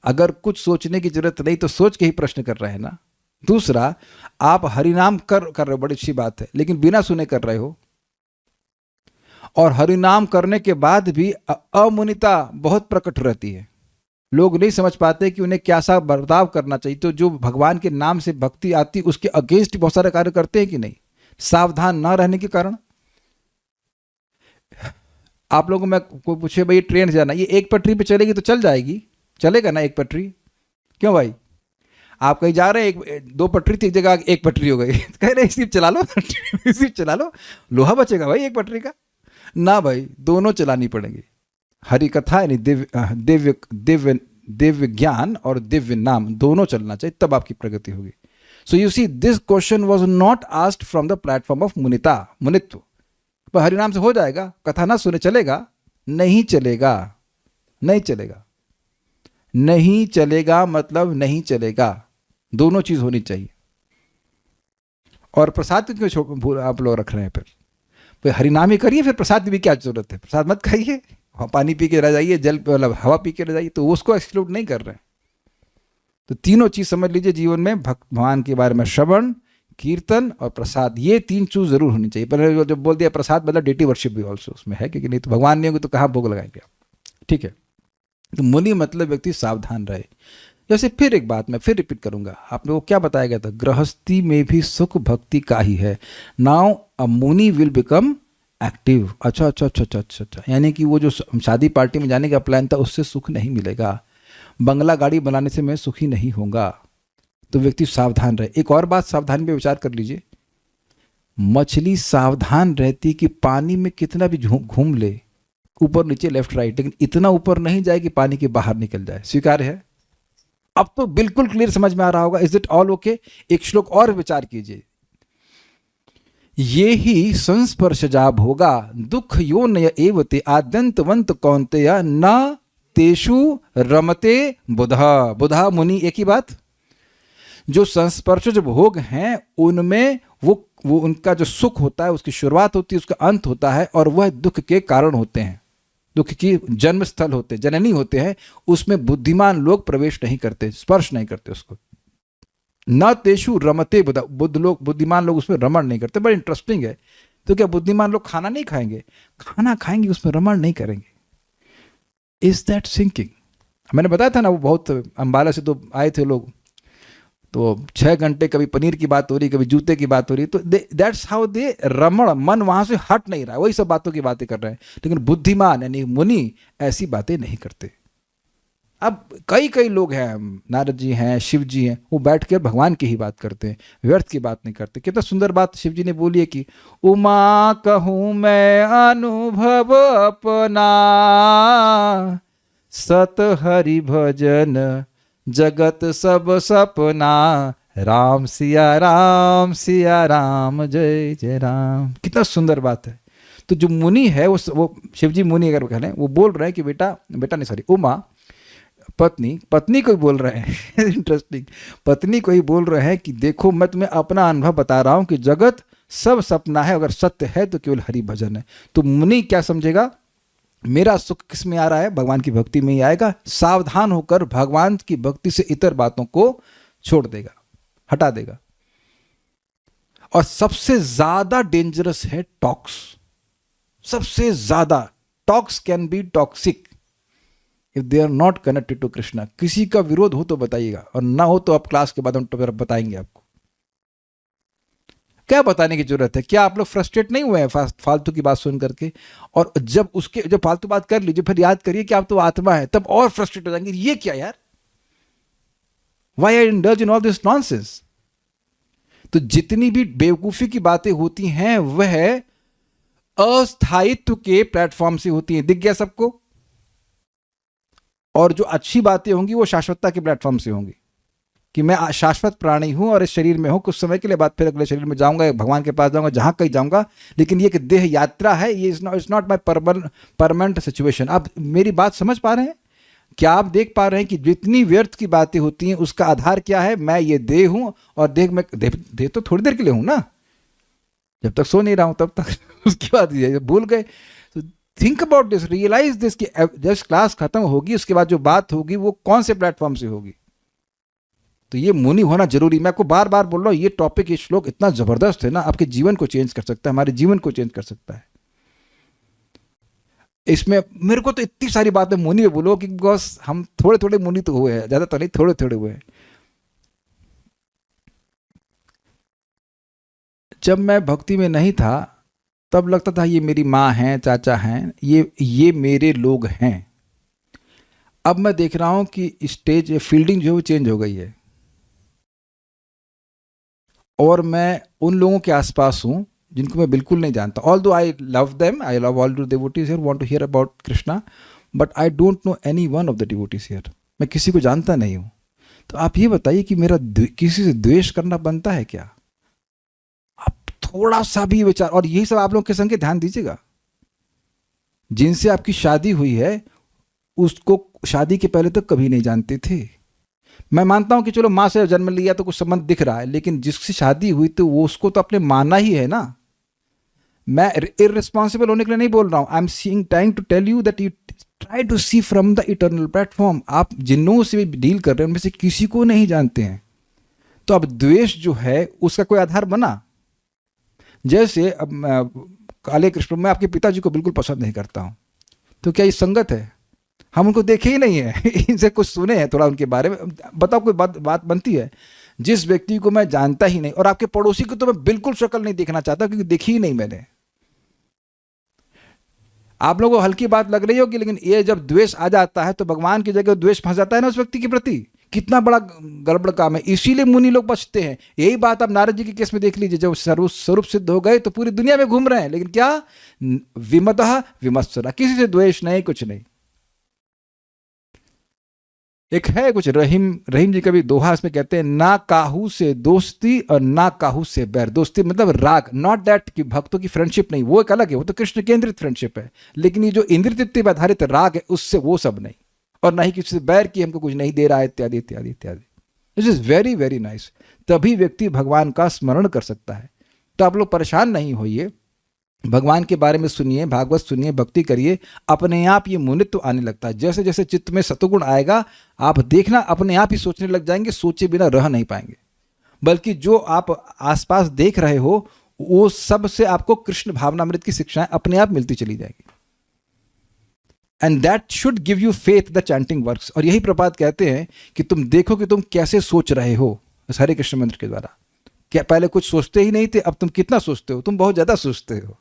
अगर कुछ सोचने की जरूरत नहीं तो सोच के ही प्रश्न कर रहे हैं ना। दूसरा, आप हरिनाम कर रहे हो, बड़ी अच्छी बात है, लेकिन बिना सुने कर रहे हो। और हरिनाम करने के बाद भी अमुनिता बहुत प्रकट रहती है। लोग नहीं समझ पाते कि उन्हें क्या सा बर्ताव करना चाहिए। तो जो भगवान के नाम से भक्ति आती, उसके अगेंस्ट बहुत सारे कार्य करते हैं कि नहीं, सावधान ना रहने के कारण। आप लोगों में कोई पूछे भाई ट्रेन से जाना, ये एक पटरी पे चलेगी तो चल जाएगी, चलेगा ना एक पटरी? क्यों भाई? आप कहीं जा रहे हैं, 2 पटरी थी, एक जगह 1 पटरी हो गई, कह रहे सिर्फ चला लो, सिर्फ चला लो, लोहा बचेगा भाई 1 पटरी का। ना भाई, दोनों चलानी पड़ेगी। हरि कथा यानी दिव्य ज्ञान और दिव्य नाम दोनों चलना चाहिए, तब आपकी प्रगति होगी। So you see, this question was not asked from the platform of मुनित्व। पर हरिनाम से हो जाएगा, कथा ना सुने चलेगा? नहीं चलेगा, नहीं चलेगा, नहीं चलेगा, मतलब नहीं चलेगा। दोनों चीज होनी चाहिए। और प्रसाद क्यों आप लोग रख रहे हैं? फिर हरिनाम ही करिए, फिर प्रसाद की भी क्या जरूरत है? प्रसाद मत खाइए, पानी पी के रह जाइए, जल मतलब हवा पी के रह जाइए, तो उसको एक्सक्लूड नहीं कर रहे हैं। तो तीनों चीज समझ लीजिए जीवन में, भगवान के बारे में श्रवण, कीर्तन और प्रसाद, ये 3 चीज जरूर होनी चाहिए। पर जब बोल दिया प्रसाद मतलब डेटी वर्शिप भी ऑल्सो उसमें है, क्योंकि नहीं तो भगवान नहीं होंगे तो कहाँ भोग लगाएंगे आप? ठीक है। तो मुनि मतलब व्यक्ति सावधान रहे, जैसे फिर एक बात मैं फिर रिपीट करूंगा, आपने वो क्या बताया गया था, गृहस्थी में भी सुख भक्ति का ही है। नाउ अ मुनि विल बिकम एक्टिव। अच्छा अच्छा अच्छा अच्छा अच्छा अच्छा, यानी कि वो जो शादी पार्टी में जाने का प्लान था उससे सुख नहीं मिलेगा, बंगला गाड़ी बनाने से मैं सुखी नहीं होऊंगा। तो व्यक्ति सावधान रहे। एक और बात सावधानी पे विचार कर लीजिए, मछली सावधान रहती कि पानी में कितना भी घूम ले, ऊपर नीचे लेफ्ट राइट, लेकिन इतना ऊपर नहीं जाए कि पानी के बाहर निकल जाए। स्वीकार है? अब तो बिल्कुल क्लियर समझ में आ रहा होगा। Is it all okay? एक श्लोक और विचार कीजिए, ये ही संस्पर्शजा भोगा दुख यो नय एवते आद्यंतवंत कौन्तेय न तेषु रमते बुधा। बुधा मुनि, एक ही बात, जो संस्पर्शज भोग हैं उनमें वो उनका जो सुख होता है उसकी शुरुआत होती है, उसका अंत होता है, और वह दुख के कारण होते हैं, दुख की जन्म स्थल होते, जननी होते हैं। उसमें बुद्धिमान लोग प्रवेश नहीं करते, स्पर्श नहीं करते उसको। न तेषु रमते बुधा, बुद्धिमान लोग उसमें रमण नहीं करते। बड़ा इंटरेस्टिंग है। तो क्या बुद्धिमान लोग खाना नहीं खाएंगे? खाना खाएंगे, उसमें रमण नहीं करेंगे। Is that sinking? मैंने बताया था ना, वो बहुत अंबाला से तो आए थे लोग, तो 6 घंटे कभी पनीर की बात हो रही, कभी जूते की बात हो रही, तो दैट्स हाउ दे रमण, मन वहां से हट नहीं रहा है, वही सब बातों की बातें कर रहे हैं। लेकिन बुद्धिमान यानी मुनि ऐसी बातें नहीं करते। अब कई कई लोग हैं, नारद जी हैं, शिव जी हैं, वो बैठ कर भगवान की ही बात करते हैं, व्यर्थ की बात नहीं करते। कितना सुंदर बात शिव जी ने बोली है कि उमा कहूँ मैं अनुभव अपना, सत हरि भजन जगत सब सपना, राम सिया राम जय जय राम। कितना सुंदर बात है। तो जो मुनि है वो शिवजी मुनि अगर कहें, वो बोल रहे हैं कि बेटा नहीं सॉरी, उमा पत्नी को ही बोल रहे हैं इंटरेस्टिंग, पत्नी को ही बोल रहे हैं कि देखो मैं तुम्हें अपना अनुभव बता रहा हूं कि जगत सब सपना है, अगर सत्य है तो केवल हरि भजन है। तो मुनि क्या समझेगा, मेरा सुख किस में आ रहा है? भगवान की भक्ति में ही आएगा। सावधान होकर भगवान की भक्ति से इतर बातों को छोड़ देगा, हटा देगा। और सबसे ज्यादा डेंजरस है टॉक्स। सबसे ज्यादा talks can be toxic if they are not connected to Krishna. किसी का विरोध हो तो बताइएगा, और ना हो तो आप क्लास के बाद हम बताएंगे आपको। क्या बताने की जरूरत है? क्या आप लोग फ्रस्ट्रेट नहीं हुए हैं फालतू की बात सुन करके? और जब फालतू बात कर लीजिए, फिर याद करिए कि आप तो आत्मा है, तब और फ्रस्ट्रेट हो जाएंगे, ये क्या यार, why I indulge in all this nonsense. तो जितनी भी बेवकूफी की बातें होती हैं वह अस्थायित्व के प्लेटफॉर्म से होती हैं, दिख गया सबको। और जो अच्छी बातें होंगी वो शाश्वतता के प्लेटफॉर्म से होंगी, कि मैं शाश्वत प्राणी हूं और इस शरीर में हूं, कुछ समय के लिए बाद फिर अगले शरीर में जाऊंगा, भगवान के पास जाऊंगा, जहां कहीं जाऊंगा। लेकिन ये कि देह यात्रा है, ये it's not my permanent situation. आप मेरी बात समझ पा रहे हैं? क्या आप देख पा रहे हैं कि जितनी व्यर्थ की बातें होती हैं उसका आधार क्या है? मैं ये देह हूं, और देह तो थोड़ी देर के लिए हूं ना, जब तक सो नहीं रहा हूं तब तक उसके बाद भूल गए। तो think about this, realize this कि जब क्लास खत्म होगी उसके बाद जो बात होगी वो कौन से प्लेटफॉर्म से होगी। तो ये मुनि होना जरूरी। मैं आपको बार बार बोल रहा हूं, ये टॉपिक, ये श्लोक इतना जबरदस्त है ना, आपके जीवन को चेंज कर सकता है, हमारे जीवन को चेंज कर सकता है। इसमें मेरे को तो इतनी सारी बातें मुनि में बोलो कि बिकॉज हम थोड़े थोड़े मुनि तो हुए हैं, ज्यादा तो नहीं, थोड़े थोड़े हुए हैं। जब मैं भक्ति में नहीं था तब लगता था ये मेरी माँ हैं, चाचा हैं, ये मेरे लोग हैं। अब मैं देख रहा हूं कि स्टेज फील्डिंग जो है वो चेंज हो गई है, और मैं उन लोगों के आसपास हूं जिनको मैं बिल्कुल नहीं जानता। Although I love them, I love all the devotees here, want to hear about Krishna, but I don't know any one of the devotees here. मैं किसी को जानता नहीं हूं। तो आप ये बताइए कि मेरा किसी से द्वेष करना बनता है क्या? आप थोड़ा सा भी विचार, और यही सब आप लोग के संग ध्यान दीजिएगा। जिनसे आपकी शादी हुई है उसको शादी के पहले तो कभी नहीं जानते थे। मैं मानता हूं कि चलो माँ से जन्म लिया तो कुछ संबंध दिख रहा है, लेकिन जिससे शादी हुई तो वो उसको तो अपने माना ही है ना। मैं इररिस्पॉन्सिबल होने के लिए नहीं बोल रहा हूं। I am seeing, trying to tell you that you try to see from the eternal platform. आप जिन्हों से भी डील कर रहे हैं उनमें से किसी को नहीं जानते हैं। तो अब द्वेष जो है उसका कोई आधार बना? जैसे अब काले कृष्ण, मैं आपके पिताजी को बिल्कुल पसंद नहीं करता हूं, तो क्या ये संगत है? हम उनको देखे ही नहीं है इनसे कुछ सुने हैं थोड़ा उनके बारे में। बताओ कोई बात बनती है? जिस व्यक्ति को मैं जानता ही नहीं, और आपके पड़ोसी को तो मैं बिल्कुल शक्ल नहीं देखना चाहता क्योंकि देखी ही नहीं मैंने। आप लोगों को हल्की बात लग रही होगी, लेकिन ये जब द्वेष आ जाता है तो भगवान की जगह द्वेष फंस जाता है ना उस व्यक्ति के प्रति। कितना बड़ा गड़बड़ काम है, इसीलिए मुनि लोग बचते हैं। यही बात आप नारद जी के केस में देख लीजिए, जब स्वरूप सिद्ध हो गए तो पूरी दुनिया में घूम रहे हैं, लेकिन क्या विमतः विमत्सरा, किसी से द्वेष नहीं, कुछ नहीं। एक है कुछ रहीम जी का भी दोहा, इसमें कहते हैं ना काहू से दोस्ती और ना काहू से बैर। दोस्ती मतलब राग, नॉट दैट कि भक्तों की फ्रेंडशिप नहीं, वो एक अलग है, वो तो कृष्ण केंद्रित फ्रेंडशिप है। लेकिन ये जो इंद्रिय तृप्ति पर आधारित राग है, उससे वो सब नहीं, और ना ही किसी से बैर की हमको कुछ नहीं दे रहा है, इत्यादि इत्यादि इत्यादि। This is very very nice. तभी व्यक्ति भगवान का स्मरण कर सकता है। तो आप लोग परेशान नहीं होइए, भगवान के बारे में सुनिए, भागवत सुनिए, भक्ति करिए, अपने आप ये मुनित्व आने लगता है। जैसे जैसे चित्त में सतोगुण आएगा, आप देखना अपने आप ही सोचने लग जाएंगे, सोचे बिना रह नहीं पाएंगे। बल्कि जो आप आसपास देख रहे हो वो सब से आपको कृष्ण भावनामृत की शिक्षाएं अपने आप मिलती चली जाएगी। And that should give you faith the chanting works. और यही प्रपात कहते हैं कि तुम देखो कि तुम कैसे सोच रहे हो इस हरे कृष्ण मंत्र के द्वारा। क्या पहले कुछ सोचते ही नहीं थे, अब तुम कितना सोचते हो? तुम बहुत ज्यादा सोचते हो।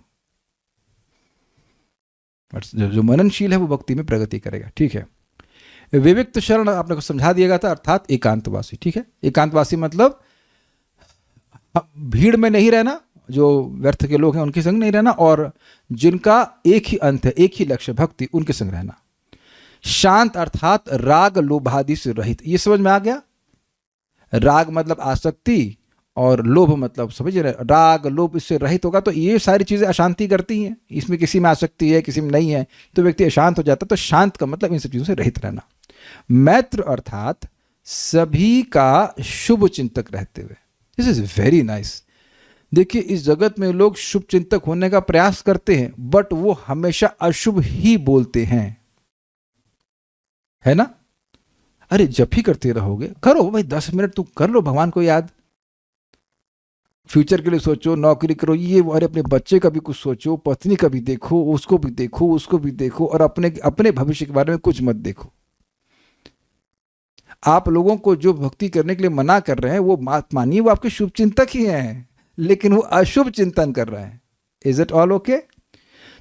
जो मननशील है वो भक्ति में प्रगति करेगा। ठीक है, विविक्त शरण आपने को समझा दिया गया था, अर्थात एकांतवासी। ठीक है, एकांतवासी मतलब भीड़ में नहीं रहना, जो व्यर्थ के लोग हैं उनके संग नहीं रहना, और जिनका एक ही अंत है, एक ही लक्ष्य भक्ति, उनके संग रहना। शांत अर्थात राग लोभादि से रहित। ये समझ में आ गया? राग मतलब आसक्ति और लोभ मतलब, समझ रहे, राग लोभ इससे रहित होगा तो ये सारी चीजें अशांति करती हैं। इसमें किसी में आसक्ति है, किसी में नहीं है, तो व्यक्ति अशांत हो जाता है। तो शांत का मतलब इन सब चीजों से रहित रहना। मैत्र अर्थात सभी का शुभ चिंतक रहते हुए। This is very nice. देखिए, इस जगत में लोग शुभ चिंतक होने का प्रयास करते हैं, बट वो हमेशा अशुभ ही बोलते हैं, है ना? अरे जब ही करते रहोगे, करो भाई 10 मिनट तुम कर लो भगवान को याद, फ्यूचर के लिए सोचो, नौकरी करो, ये वो, अरे अपने बच्चे का भी कुछ सोचो, पत्नी का भी देखो, उसको भी देखो, उसको भी देखो, और अपने भविष्य के बारे में कुछ मत देखो। आप लोगों को जो भक्ति करने के लिए मना कर रहे हैं वो मानिए वो आपके शुभ चिंतक ही हैं, लेकिन वो अशुभ चिंतन कर रहे हैं। Is it all okay?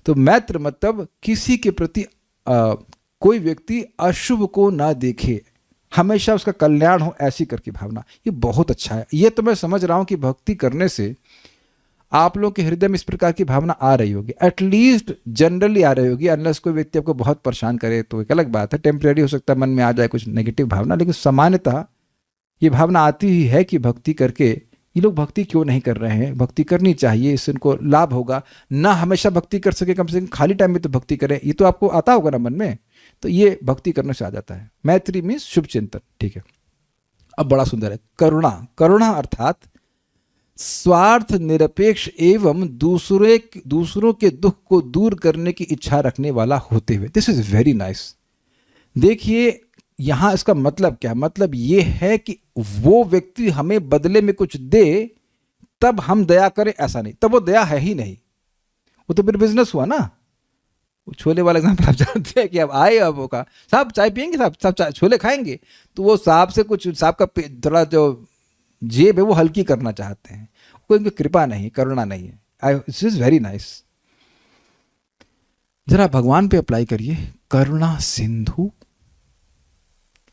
तो मैत्र मतलब किसी के प्रति कोई व्यक्ति अशुभ को ना देखे, हमेशा उसका कल्याण हो, ऐसी करके भावना। ये बहुत अच्छा है। ये तो मैं समझ रहा हूं कि भक्ति करने से आप लोग के हृदय में इस प्रकार की भावना आ रही होगी, एटलीस्ट जनरली आ रही होगी। अनलेस कोई व्यक्ति आपको बहुत परेशान करे तो एक अलग बात है, टेम्परेरी हो सकता है, मन में आ जाए कुछ नेगेटिव भावना, लेकिन सामान्यतः ये भावना आती ही है कि भक्ति करके ये लोग भक्ति क्यों नहीं कर रहे हैं, भक्ति करनी चाहिए, इससे उनको लाभ होगा। ना हमेशा भक्ति कर सके, कम से कम खाली टाइम में तो भक्ति करें, ये तो आपको आता होगा ना मन में। तो ये भक्ति करने से आ जाता है। मैत्री मीन्स शुभ चिंतन। ठीक है, अब बड़ा सुंदर है करुणा। करुणा अर्थात स्वार्थ निरपेक्ष एवं दूसरों के दुख को दूर करने की इच्छा रखने वाला होते हुए। This is very nice. देखिए यहां इसका मतलब क्या? मतलब ये है कि वो व्यक्ति हमें बदले में कुछ दे तब हम दया करें, ऐसा नहीं, तब वो दया है ही नहीं, वो तो फिर बिजनेस हुआ ना। छोले वाला एग्जाम्पल आप जानते हैं कि अब आए, अब वो कहा साहब चाय पियेंगे, साहब छोले खाएंगे, तो वो साहब से कुछ, साहब का थोड़ा जो जेब है वो हल्की करना चाहते हैं, कोई इनकी कृपा नहीं, करुणा नहीं है। This is very nice. जरा भगवान पे अप्लाई करिए, करुणा सिंधु।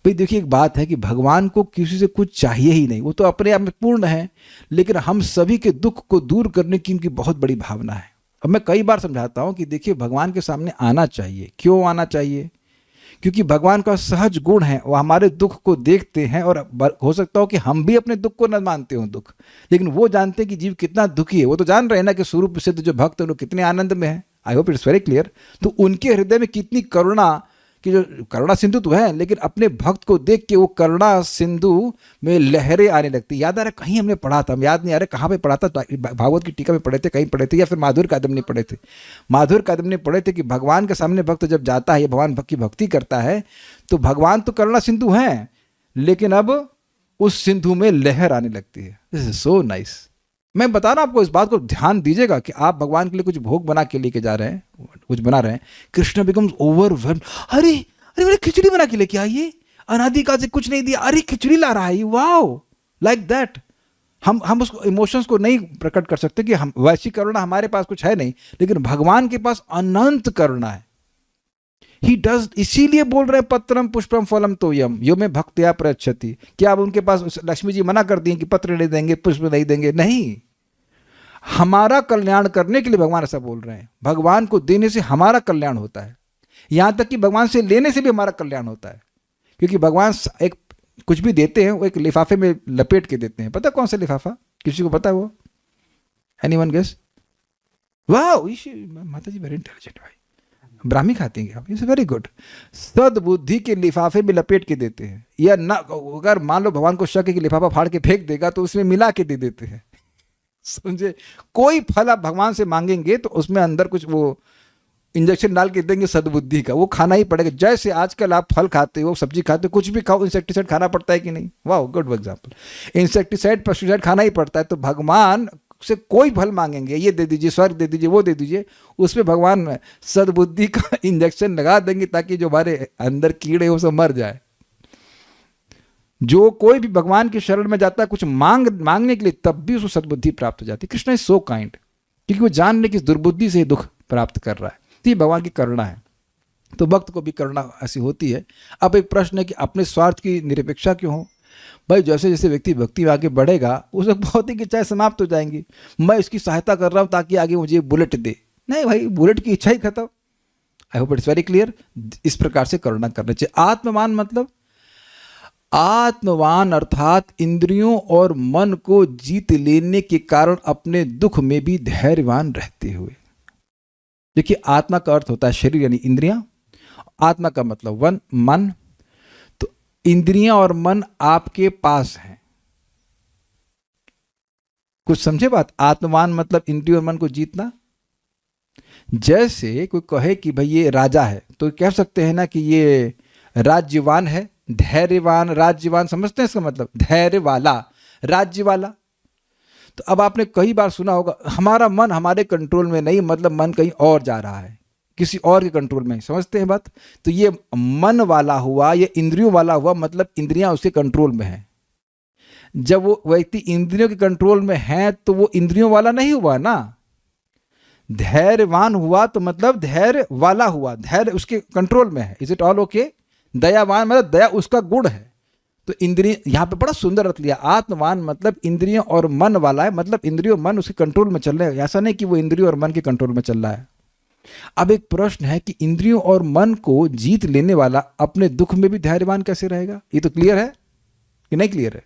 भाई देखिए, एक बात है कि भगवान को किसी से कुछ चाहिए ही नहीं, वो तो अपने आप में पूर्ण है, लेकिन हम सभी के दुख को दूर करने की उनकी बहुत बड़ी भावना है। अब मैं कई बार समझाता हूं कि देखिए भगवान के सामने आना चाहिए। क्यों आना चाहिए? क्योंकि भगवान का सहज गुण है, वो हमारे दुख को देखते हैं, और हो सकता हो कि हम भी अपने दुख को न मानते हो दुख, लेकिन वो जानते हैं कि जीव कितना दुखी है। वो तो जान रहे हैं ना कि स्वरूप सिद्ध जो भक्त है वो कितने आनंद में है। I hope it's very clear. तो उनके हृदय में कितनी करुणा, कि जो करुणा सिंधु तो है, लेकिन अपने भक्त को देख के वो करुणा सिंधु में लहरें आने लगती। याद आ रहा, कहीं हमने पढ़ा था, याद नहीं आ रहा कहाँ पे पढ़ा था, भागवत की टीका में पढ़े थे, कहीं पढ़े थे, या फिर माधुर कादम्ब में पढ़े थे। माधुर कादम्ब में पढ़े थे कि भगवान के सामने भक्त जब जाता है या भगवान की भक्ति करता है तो भगवान तो करुणा सिंधु हैं, लेकिन अब उस सिंधु में लहर आने लगती है। This is so nice. मैं बता रहा हूं आपको, इस बात को ध्यान दीजिएगा कि आप भगवान के लिए कुछ भोग बना के लेके जा रहे हैं, कुछ बना रहे हैं, कृष्ण बिकम्स ओवरवेल्म्ड। अरे अरे मैंने खिचड़ी बना के लेके आइए, अनादिकाल से कुछ नहीं दिया, अरे खिचड़ी ला रहा है, वाओ, लाइक दैट। हम उसको इमोशंस को नहीं प्रकट कर सकते कि हम वैसी करुणा हमारे पास कुछ है नहीं, लेकिन भगवान के पास अनंत करुणा है। ही डज, इसीलिए बोल रहे हैं पत्रम पुष्पम फलम तोयम यो में भक्त्या प्रयच्छति। क्या अब उनके पास लक्ष्मी जी मना कर दी कि पत्र नहीं देंगे, पुष्प नहीं देंगे? नहीं, हमारा कल्याण करने के लिए भगवान ऐसा बोल रहे हैं। भगवान को देने से हमारा कल्याण होता है, यहां तक कि भगवान से लेने से भी हमारा कल्याण होता है। क्योंकि भगवान एक कुछ भी देते हैं वो एक लिफाफे में लपेट के देते हैं। पता कौन सा लिफाफा? किसी को पता है वो? Anyone guess? वाह, माता जी वेरी इंटेलिजेंट भाई, ब्राह्मी खाती हैं आप, इट्स वेरी गुड। सद्बुद्धि के लिफाफे में लपेट के देते हैं, या ना अगर मान लो भगवान को शक है कि लिफाफा फाड़ के फेंक देगा तो उसमें मिला के दे देते हैं। समझे? कोई फल आप भगवान से मांगेंगे तो उसमें अंदर कुछ वो इंजेक्शन डाल के देंगे सद्बुद्धि का, वो खाना ही पड़ेगा। जैसे आजकल आप फल खाते हो, सब्जी खाते हो, कुछ भी खाओ, इंसेक्टिसाइड खाना पड़ता है कि नहीं? वाह, गुड एग्जाम्पल। इंसेक्टिसाइड, पेस्टिसाइड खाना ही पड़ता है। तो भगवान से कोई फल मांगेंगे, ये दे दीजिए, स्वर्ग दे दीजिए, वो दे दीजिए, उसमें भगवान सद्बुद्धि का इंजेक्शन लगा देंगे ताकि जो हमारे अंदर कीड़े हो सब मर जाए। जो कोई भी भगवान की शरण में जाता है कुछ मांगने के लिए, तब भी उसको सद्बुद्धि प्राप्त हो जाती है। कृष्ण इज सो काइंड, क्योंकि वो जान ले कि इस दुर्बुद्धि से दुख प्राप्त कर रहा है। तो ये भगवान की करुणा है। तो भक्त को भी करुणा ऐसी होती है। अब एक प्रश्न है कि अपने स्वार्थ की निरपेक्षा क्यों हो? भाई जैसे जैसे व्यक्ति भक्ति में आगे बढ़ेगा उस वक्त भौतिक इच्छाएं समाप्त हो जाएंगी। मैं इसकी सहायता कर रहा हूं ताकि आगे मुझे बुलेट दे, नहीं भाई, बुलेट की इच्छा ही खत्म। I hope it's very clear. इस प्रकार से करुणा करना चाहिए। आत्मवान मतलब, आत्मवान अर्थात इंद्रियों और मन को जीत लेने के कारण अपने दुख में भी धैर्यवान रहते हुए। देखिए, आत्मा का अर्थ होता है शरीर यानी इंद्रियां, आत्मा का मतलब मन। तो इंद्रियां और मन आपके पास हैं। कुछ समझे बात? आत्मवान मतलब इंद्रियों और मन को जीतना। जैसे कोई कहे कि भाई ये राजा है, तो कह सकते हैं ना कि ये राज्यवान है, धैर्यवान, राज्यवान, समझते हैं इसका मतलब? धैर्य वाला, राज्य वाला। तो अब आपने कई बार सुना होगा, हमारा मन हमारे कंट्रोल में नहीं, मतलब मन कहीं और जा रहा है, किसी और के कंट्रोल में। समझते हैं बात? तो ये मन वाला हुआ, ये इंद्रियों वाला हुआ, मतलब इंद्रियां उसके कंट्रोल में हैं। जब वो व्यक्ति इंद्रियों के कंट्रोल में है तो वो इंद्रियों वाला नहीं हुआ ना। धैर्यवान हुआ तो मतलब धैर्य वाला हुआ, धैर्य उसके कंट्रोल में है। Is it all okay? दयावान मतलब दया उसका गुण है। तो इंद्रिय, यहां पे बड़ा सुंदर अर्थ लिया। आत्मवान मतलब इंद्रियों और मन वाला है, मतलब इंद्रियों मन उसके कंट्रोल में चल रहे हैं। ऐसा नहीं कि वो इंद्रियों और मन के कंट्रोल में चल रहा है। अब एक प्रश्न है कि इंद्रियों और मन को जीत लेने वाला अपने दुख में भी धैर्यवान कैसे रहेगा? ये तो क्लियर है कि नहीं क्लियर है?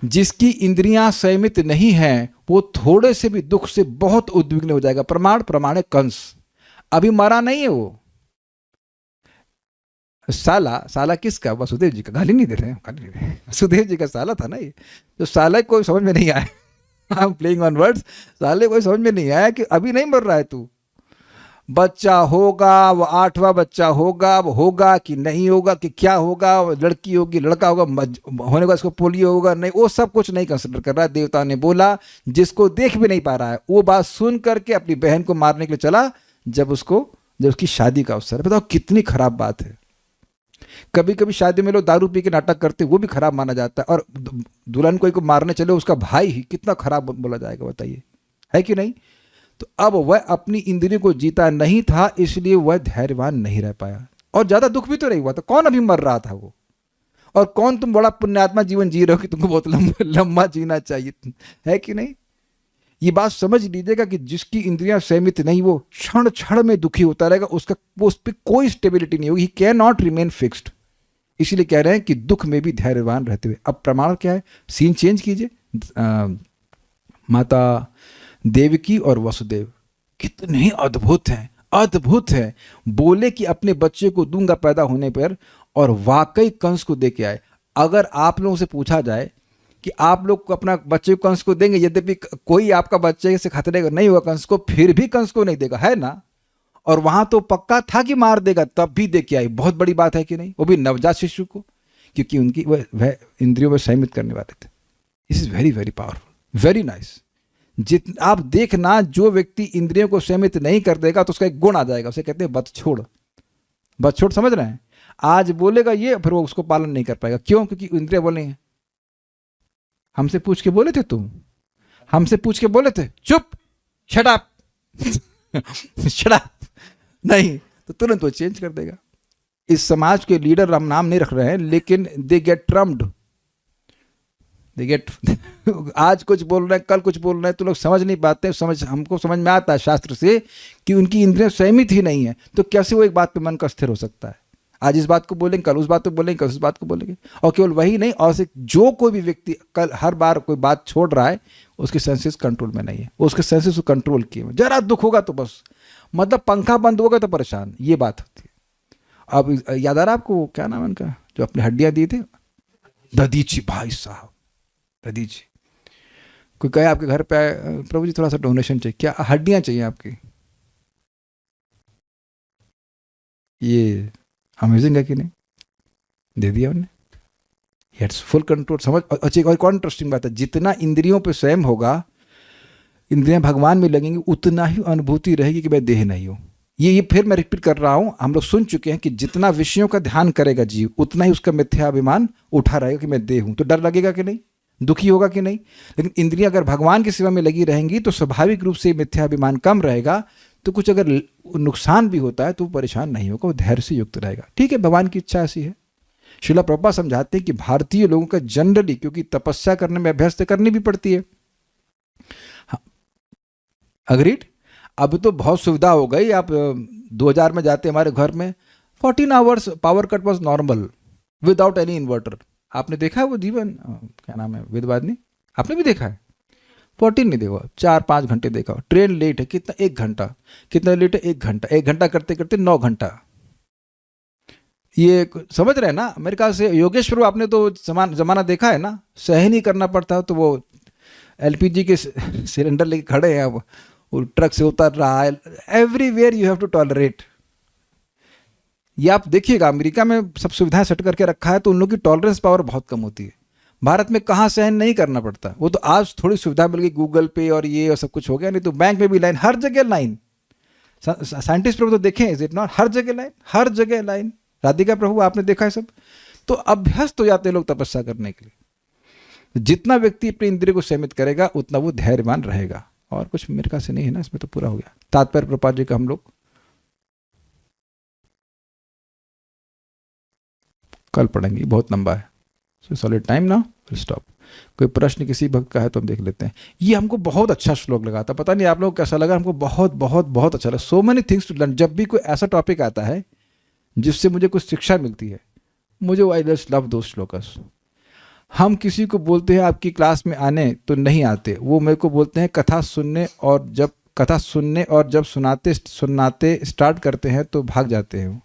जिसकी इंद्रियां संयमित नहीं हैं वो थोड़े से भी दुख से बहुत उद्विग्न हो जाएगा। प्रमाणे कंस, अभी मरा नहीं है वो। साला किसका? वसुदेव जी का। गाली नहीं दे रहे हैं, गाली नहीं दे रहे हैं। वसुदेव जी का साला था ना ये। तो साला कोई समझ में नहीं आया। I am playing on words. साले कोई समझ में नहीं आया कि अभी नहीं मर रहा है तू। बच्चा होगा, वो 8वां बच्चा होगा, वो होगा कि नहीं होगा, कि क्या होगा, लड़की होगी लड़का होगा, होने का इसको पोलियो होगा नहीं, वो सब कुछ नहीं कंसिडर कर रहा है। देवता ने बोला, जिसको देख भी नहीं पा रहा है, वो बात सुन करके अपनी बहन को मारने के लिए चला जब उसकी शादी का अवसर। बताओ कितनी खराब बात है। कभी कभी शादी में लोग दारू पी के नाटक करते, वो भी खराब माना जाता है। और दुल्हन को मारने चले उसका भाई ही, कितना खराब बोला जाएगा, बताइए, है कि नहीं? तो अब वह अपनी इंद्रियों को जीता नहीं था, इसलिए वह धैर्यवान नहीं रह पाया। और ज्यादा दुख भी तो नहीं हुआ था। कौन अभी मर रहा था वो? और कौन तुम बड़ा पुण्यात्मा जीवन जी रहे हो कि तुमको बहुत लंबा जीना चाहिए, है कि नहीं? ये बात समझ लीजिएगा कि जिसकी इंद्रियां संयमित नहीं, वो क्षण क्षण में दुखी होता रहेगा। उस पर कोई स्टेबिलिटी नहीं होगी। He can not remain fixed. इसीलिए कह रहे हैं कि दुख में भी धैर्यवान रहते हुए। अब प्रमाण क्या है? सीन चेंज कीजिए। माता देवकी और वसुदेव कितने अद्भुत हैं, अद्भुत है। बोले कि अपने बच्चे को दूंगा पैदा होने पर, और वाकई कंस को दे के आए। अगर आप लोगों से पूछा जाए कि आप लोग को अपना बच्चे को कंस को देंगे, यद्यपि कोई आपका बच्चे से खतरे नहीं हुआ कंस को, फिर भी कंस को नहीं देगा, है ना? और वहां तो पक्का था कि मार देगा, तब भी दे के आई। बहुत बड़ी बात है कि नहीं? वो भी नवजात शिशु को, क्योंकि उनकी वह इंद्रियों में संयमित करने वाले थे। This is very very powerful, very nice. आप देखना, जो व्यक्ति इंद्रियों को संयमित नहीं कर देगा तो उसका एक गुण आ जाएगा, उसे कहते हैं बदछोड़। बस छोट समझ रहे हैं। आज बोलेगा ये, फिर वो उसको पालन नहीं कर पाएगा। क्यों? क्योंकि इंद्रिया बोल रही हैं। हमसे पूछ के बोले थे तुम, हमसे पूछ के बोले थे चुप, शट अप शट अप, नहीं तो तुरंत वो चेंज कर देगा। इस समाज के लीडर हम नाम नहीं रख रहे हैं, लेकिन they get trumped, they get आज कुछ बोल रहे हैं, कल कुछ बोल रहे हैं, तो लोग समझ नहीं पाते। हमको समझ में आता है शास्त्र से कि उनकी इंद्रियां संयमित ही नहीं है, तो कैसे वो एक बात पे मन का स्थिर हो सकता है? आज इस बात को बोलेंगे, कल उस बात को बोलेंगे, कल उस बात को बोलेंगे। और केवल वही नहीं, और से जो कोई भी व्यक्ति कल हर बार कोई बात छोड़ रहा है, उसके सेंसेस कंट्रोल में नहीं है, उसके सेंसेस को कंट्रोल किए हुए। जरा दुख होगा तो बस, मतलब पंखा बंद होगा तो परेशान, ये बात होती है। अब याद आ रहा आपको, क्या नाम है उनका जो अपने हड्डियां दिए थे? ददीची, भाई साहब ददीची। कोई कहे आपके घर पे आए, प्रभु जी थोड़ा सा डोनेशन चाहिए, क्या हड्डियां चाहिए आपकी? ये अमेजिंग है कि नहीं? दे दिया उन्हें, हेड्स फुल कंट्रोल। समझ। अच्छा, और कौन इंटरेस्टिंग बात है, जितना इंद्रियों पे स्वयं होगा, इंद्रियां भगवान में लगेंगी, उतना ही अनुभूति रहेगी कि मैं देह नहीं हूं। ये फिर मैं रिपीट कर रहा हूं, हम लोग सुन चुके हैं कि जितना विषयों का ध्यान करेगा जीव, उतना ही उसका मिथ्याभिमान उठा रहेगा कि मैं देह हूं। तो डर लगेगा कि नहीं, दुखी होगा कि नहीं? लेकिन इंद्रियां अगर भगवान की सेवा में लगी रहेंगी तो स्वाभाविक रूप से मिथ्याभिमान कम रहेगा। तो कुछ अगर नुकसान भी होता है तो वो परेशान नहीं होगा, वो धैर्य से युक्त रहेगा। ठीक है, भगवान की इच्छा ऐसी है। श्रीला प्रभुपाद समझाते हैं कि भारतीय लोगों का जनरली, क्योंकि तपस्या करने में अभ्यस्त करनी भी पड़ती है, अग्रीड। अब तो बहुत सुविधा हो गई, आप 2000 में जाते हमारे घर में 14 hours power cut was normal without any inverter. आपने देखा है वो जीवन, क्या नाम है, वेदवादिनी, आपने भी देखा है? 14 नहीं देखा, 4-5 घंटे देखा। ट्रेन लेट है कितना, 1 घंटा। कितना लेट है, 1 घंटा। 1 घंटा करते करते 9 घंटा। ये समझ रहे हैं ना? मेरे ख्याल से योगेश्वर आपने तो जमाना देखा है ना, सही नहीं करना पड़ता। तो वो एलपीजी के सिलेंडर लेके खड़े हैं, अब वो ट्रक से उतर रहा है। Everywhere you have to tolerate. ये आप देखिएगा, अमेरिका में सब सुविधाएं सेट करके रखा है, तो उन लोगों की टॉलरेंस पावर बहुत कम होती है। भारत में कहाँ सहन नहीं करना पड़ता। वो तो आज थोड़ी सुविधा मिल गई, गूगल पे और ये और सब कुछ हो गया, नहीं तो बैंक में भी लाइन, हर जगह लाइन। साइंटिस्ट प्रभु तो देखें, इज इट नॉट, हर जगह लाइन, हर जगह लाइन। राधिका प्रभु आपने देखा है सब। तो अभ्यस्त हो जाते हैं लोग तपस्या करने के लिए। जितना व्यक्ति अपनी इंद्रिय को सीमित करेगा, उतना वो धैर्यवान रहेगा। और कुछ मेरे ख्याल से नहीं है ना, इसमें तो पूरा हो गया। तात्पर्य प्रभुपाद जी का हम लोग कल पढ़ेंगे, बहुत लंबा है। सो सॉलिड टाइम ना, विल स्टॉप। कोई प्रश्न किसी भक्त का है तो हम देख लेते हैं। ये हमको बहुत अच्छा श्लोक लगा था, पता नहीं आप लोग कैसा लगा, हमको बहुत बहुत बहुत अच्छा लगा। So many things to learn. जब भी कोई ऐसा टॉपिक आता है जिससे मुझे कुछ शिक्षा मिलती है, मुझे आई जस्ट लव दोस श्लोकस। हम किसी को बोलते हैं आपकी क्लास में आने, तो नहीं आते। वो मेरे को बोलते हैं कथा सुनने, और जब सुनाते स्टार्ट करते हैं तो भाग जाते हैं वो।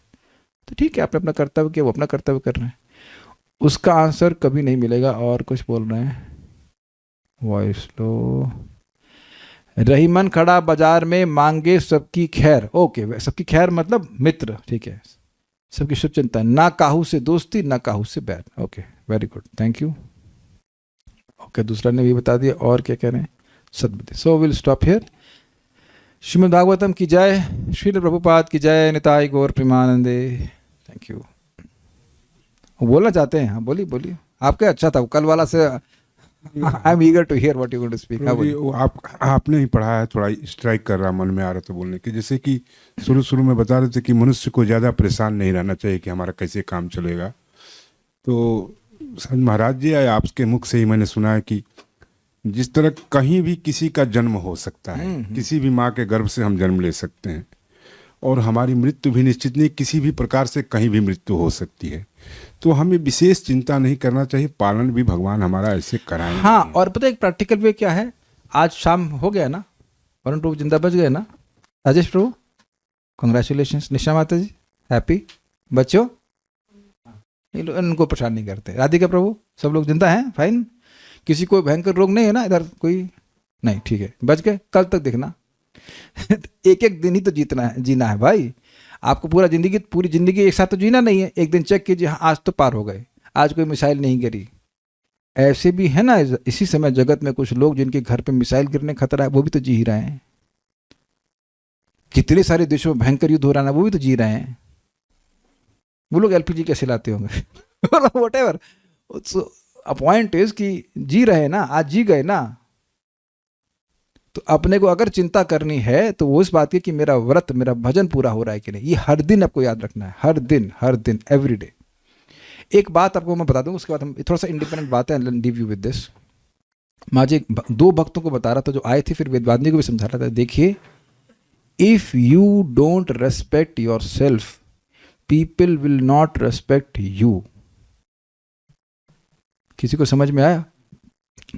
तो ठीक है, आपने अपना कर्तव्य किया, वो अपना कर्तव्य कर रहे हैं, उसका आंसर कभी नहीं मिलेगा। और कुछ बोल रहे हैं, वॉइस लो। रहीमन खड़ा बाजार में, मांगे सबकी खैर। ओके, सबकी खैर मतलब मित्र, ठीक है, सबकी शुभ चिंता, ना काहू से दोस्ती, ना काहू से बैर। Okay, very good, thank you. Okay, दूसरा ने भी बता दिया। और क्या कह रहे हैं, सदबुद्धि। So will stop here. Srimad Bhagavatam की जय, श्रील प्रभुपाद की जय, निताई गौर प्रेमानंदे। Thank you. बोलना चाहते हैं? हाँ, बोलिए बोलिए। आपका अच्छा था कल वाला से। I am eager to hear what you going to speak. आपने ही पढ़ा है, थोड़ा स्ट्राइक कर रहा, मन में आ रहा था बोलने के। जैसे कि शुरू में बता रहे थे कि मनुष्य को ज़्यादा परेशान नहीं रहना चाहिए कि हमारा कैसे काम चलेगा। तो महाराज जी, आपके मुख से ही मैंने सुना है कि जिस तरह कहीं भी किसी का जन्म हो सकता है, किसी भी माँ के गर्भ से हम जन्म ले सकते हैं, और हमारी मृत्यु भी निश्चित नहीं, किसी भी प्रकार से कहीं भी मृत्यु हो सकती है। तो हमें विशेष चिंता नहीं करना चाहिए, पालन भी भगवान हमारा ऐसे कराएंगे। हाँ, और पता है एक प्रैक्टिकल वे क्या है, आज शाम हो गया ना, वरुण प्रभु जिंदा बच गए ना, राजेश प्रभु कंग्रेचुलेशन, निशा माता जी हैप्पी, बच्चों इनको परेशान नहीं करते। राधिका प्रभु सब लोग जिंदा हैं, फाइन, किसी को भयंकर रोग नहीं है ना इधर, कोई नहीं, ठीक है, बच गए, कल तक देखना। एक एक दिन ही तो जीना है भाई। आपको पूरी जिंदगी एक साथ तो जीना नहीं है। एक दिन चेक कीजिए, हाँ आज तो पार हो गए, आज कोई मिसाइल नहीं गिरी। ऐसे भी है ना इसी समय जगत में कुछ लोग जिनके घर पे मिसाइल गिरने खतरा है, वो भी तो जी रहे हैं। कितने सारे देशों में भयंकर युद्ध हो रहा है, वो भी तो जी रहे हैं। वो लोग एलपीजी कैसे लाते होंगे वट एवर। पॉइंट इज कि जी रहे ना, आज जी गए ना, तो अपने को अगर चिंता करनी है तो वो इस बात की कि मेरा व्रत, मेरा भजन पूरा हो रहा है कि नहीं। ये हर दिन आपको याद रखना है, हर दिन एवरी डे। एक बात आपको मैं बता दूं, उसके बाद हम थोड़ा सा इंडिपेंडेंट बात है, लीव यू विद दिस। माजी दो भक्तों को बता रहा था जो आए थे, फिर वेदवादिनी को भी समझा रहा था। देखिए, if you don't respect your self, people will not respect you. किसी को समझ में आया?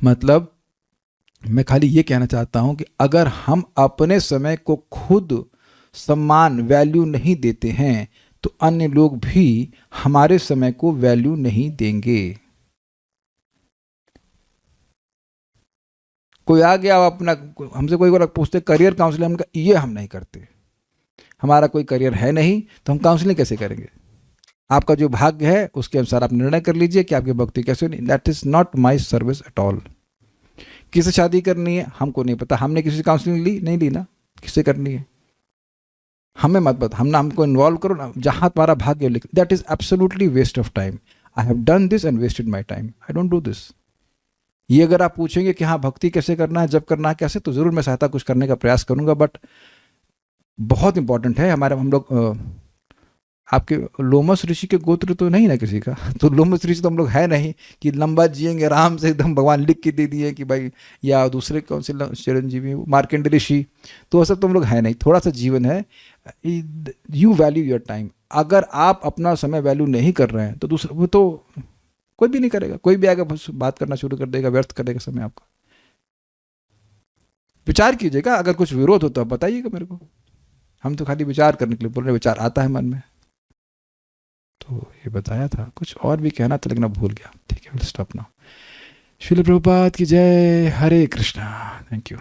मतलब मैं खाली ये कहना चाहता हूं कि अगर हम अपने समय को खुद सम्मान, वैल्यू नहीं देते हैं तो अन्य लोग भी हमारे समय को वैल्यू नहीं देंगे। कोई आ गया अपना, हमसे कोई पूछते करियर काउंसलिंग, हमने कहा ये हम नहीं करते, हमारा कोई करियर है नहीं तो हम काउंसलिंग कैसे करेंगे? आपका जो भाग्य है उसके अनुसार आप निर्णय कर लीजिए कि आपकी भक्ति कैसे होनी। That is not my service at all. किससे शादी करनी है हमको नहीं पता, हमने किसी से काउंसलिंग ली नहीं ली ना, किससे करनी है हमें मत बता, हमको इन्वॉल्व करो ना, जहां तुम्हारा भाग्य लिख। That is absolutely waste of time. I have done this and wasted my time, I don't do this. ये अगर आप पूछेंगे कि हाँ भक्ति कैसे करना है, जब करना है, कैसे, तो जरूर मैं सहायता कुछ करने का प्रयास करूंगा। बट बहुत इंपॉर्टेंट है हमारे, हम लोग आपके लोमस ऋषि के गोत्र तो नहीं ना किसी का, तो लोमस ऋषि तो हम लोग है नहीं कि लंबा जिएंगे आराम से, एकदम भगवान लिख के दे दिए कि भाई, या दूसरे कौन से चिरंजीवी मार्कंड ऋषि, तो ऐसा तो हम लोग है नहीं। थोड़ा सा जीवन है, यू वैल्यू योर टाइम। अगर आप अपना समय वैल्यू नहीं कर रहे हैं तो दूसरा, वो तो कोई भी नहीं करेगा। कोई भी आएगा बस बात करना शुरू कर देगा, व्यर्थ करेगा समय आपका। विचार कीजिएगा, अगर कुछ विरोध हो तो आप बताइएगा मेरे को। हम तो खाली विचार करने के लिए बोल रहे, विचार आता है मन में। तो ये बताया था, कुछ और भी कहना था लेकिन अब भूल गया। ठीक है, will stop now. Srila Prabhupada की जय। हरे कृष्णा। Thank you.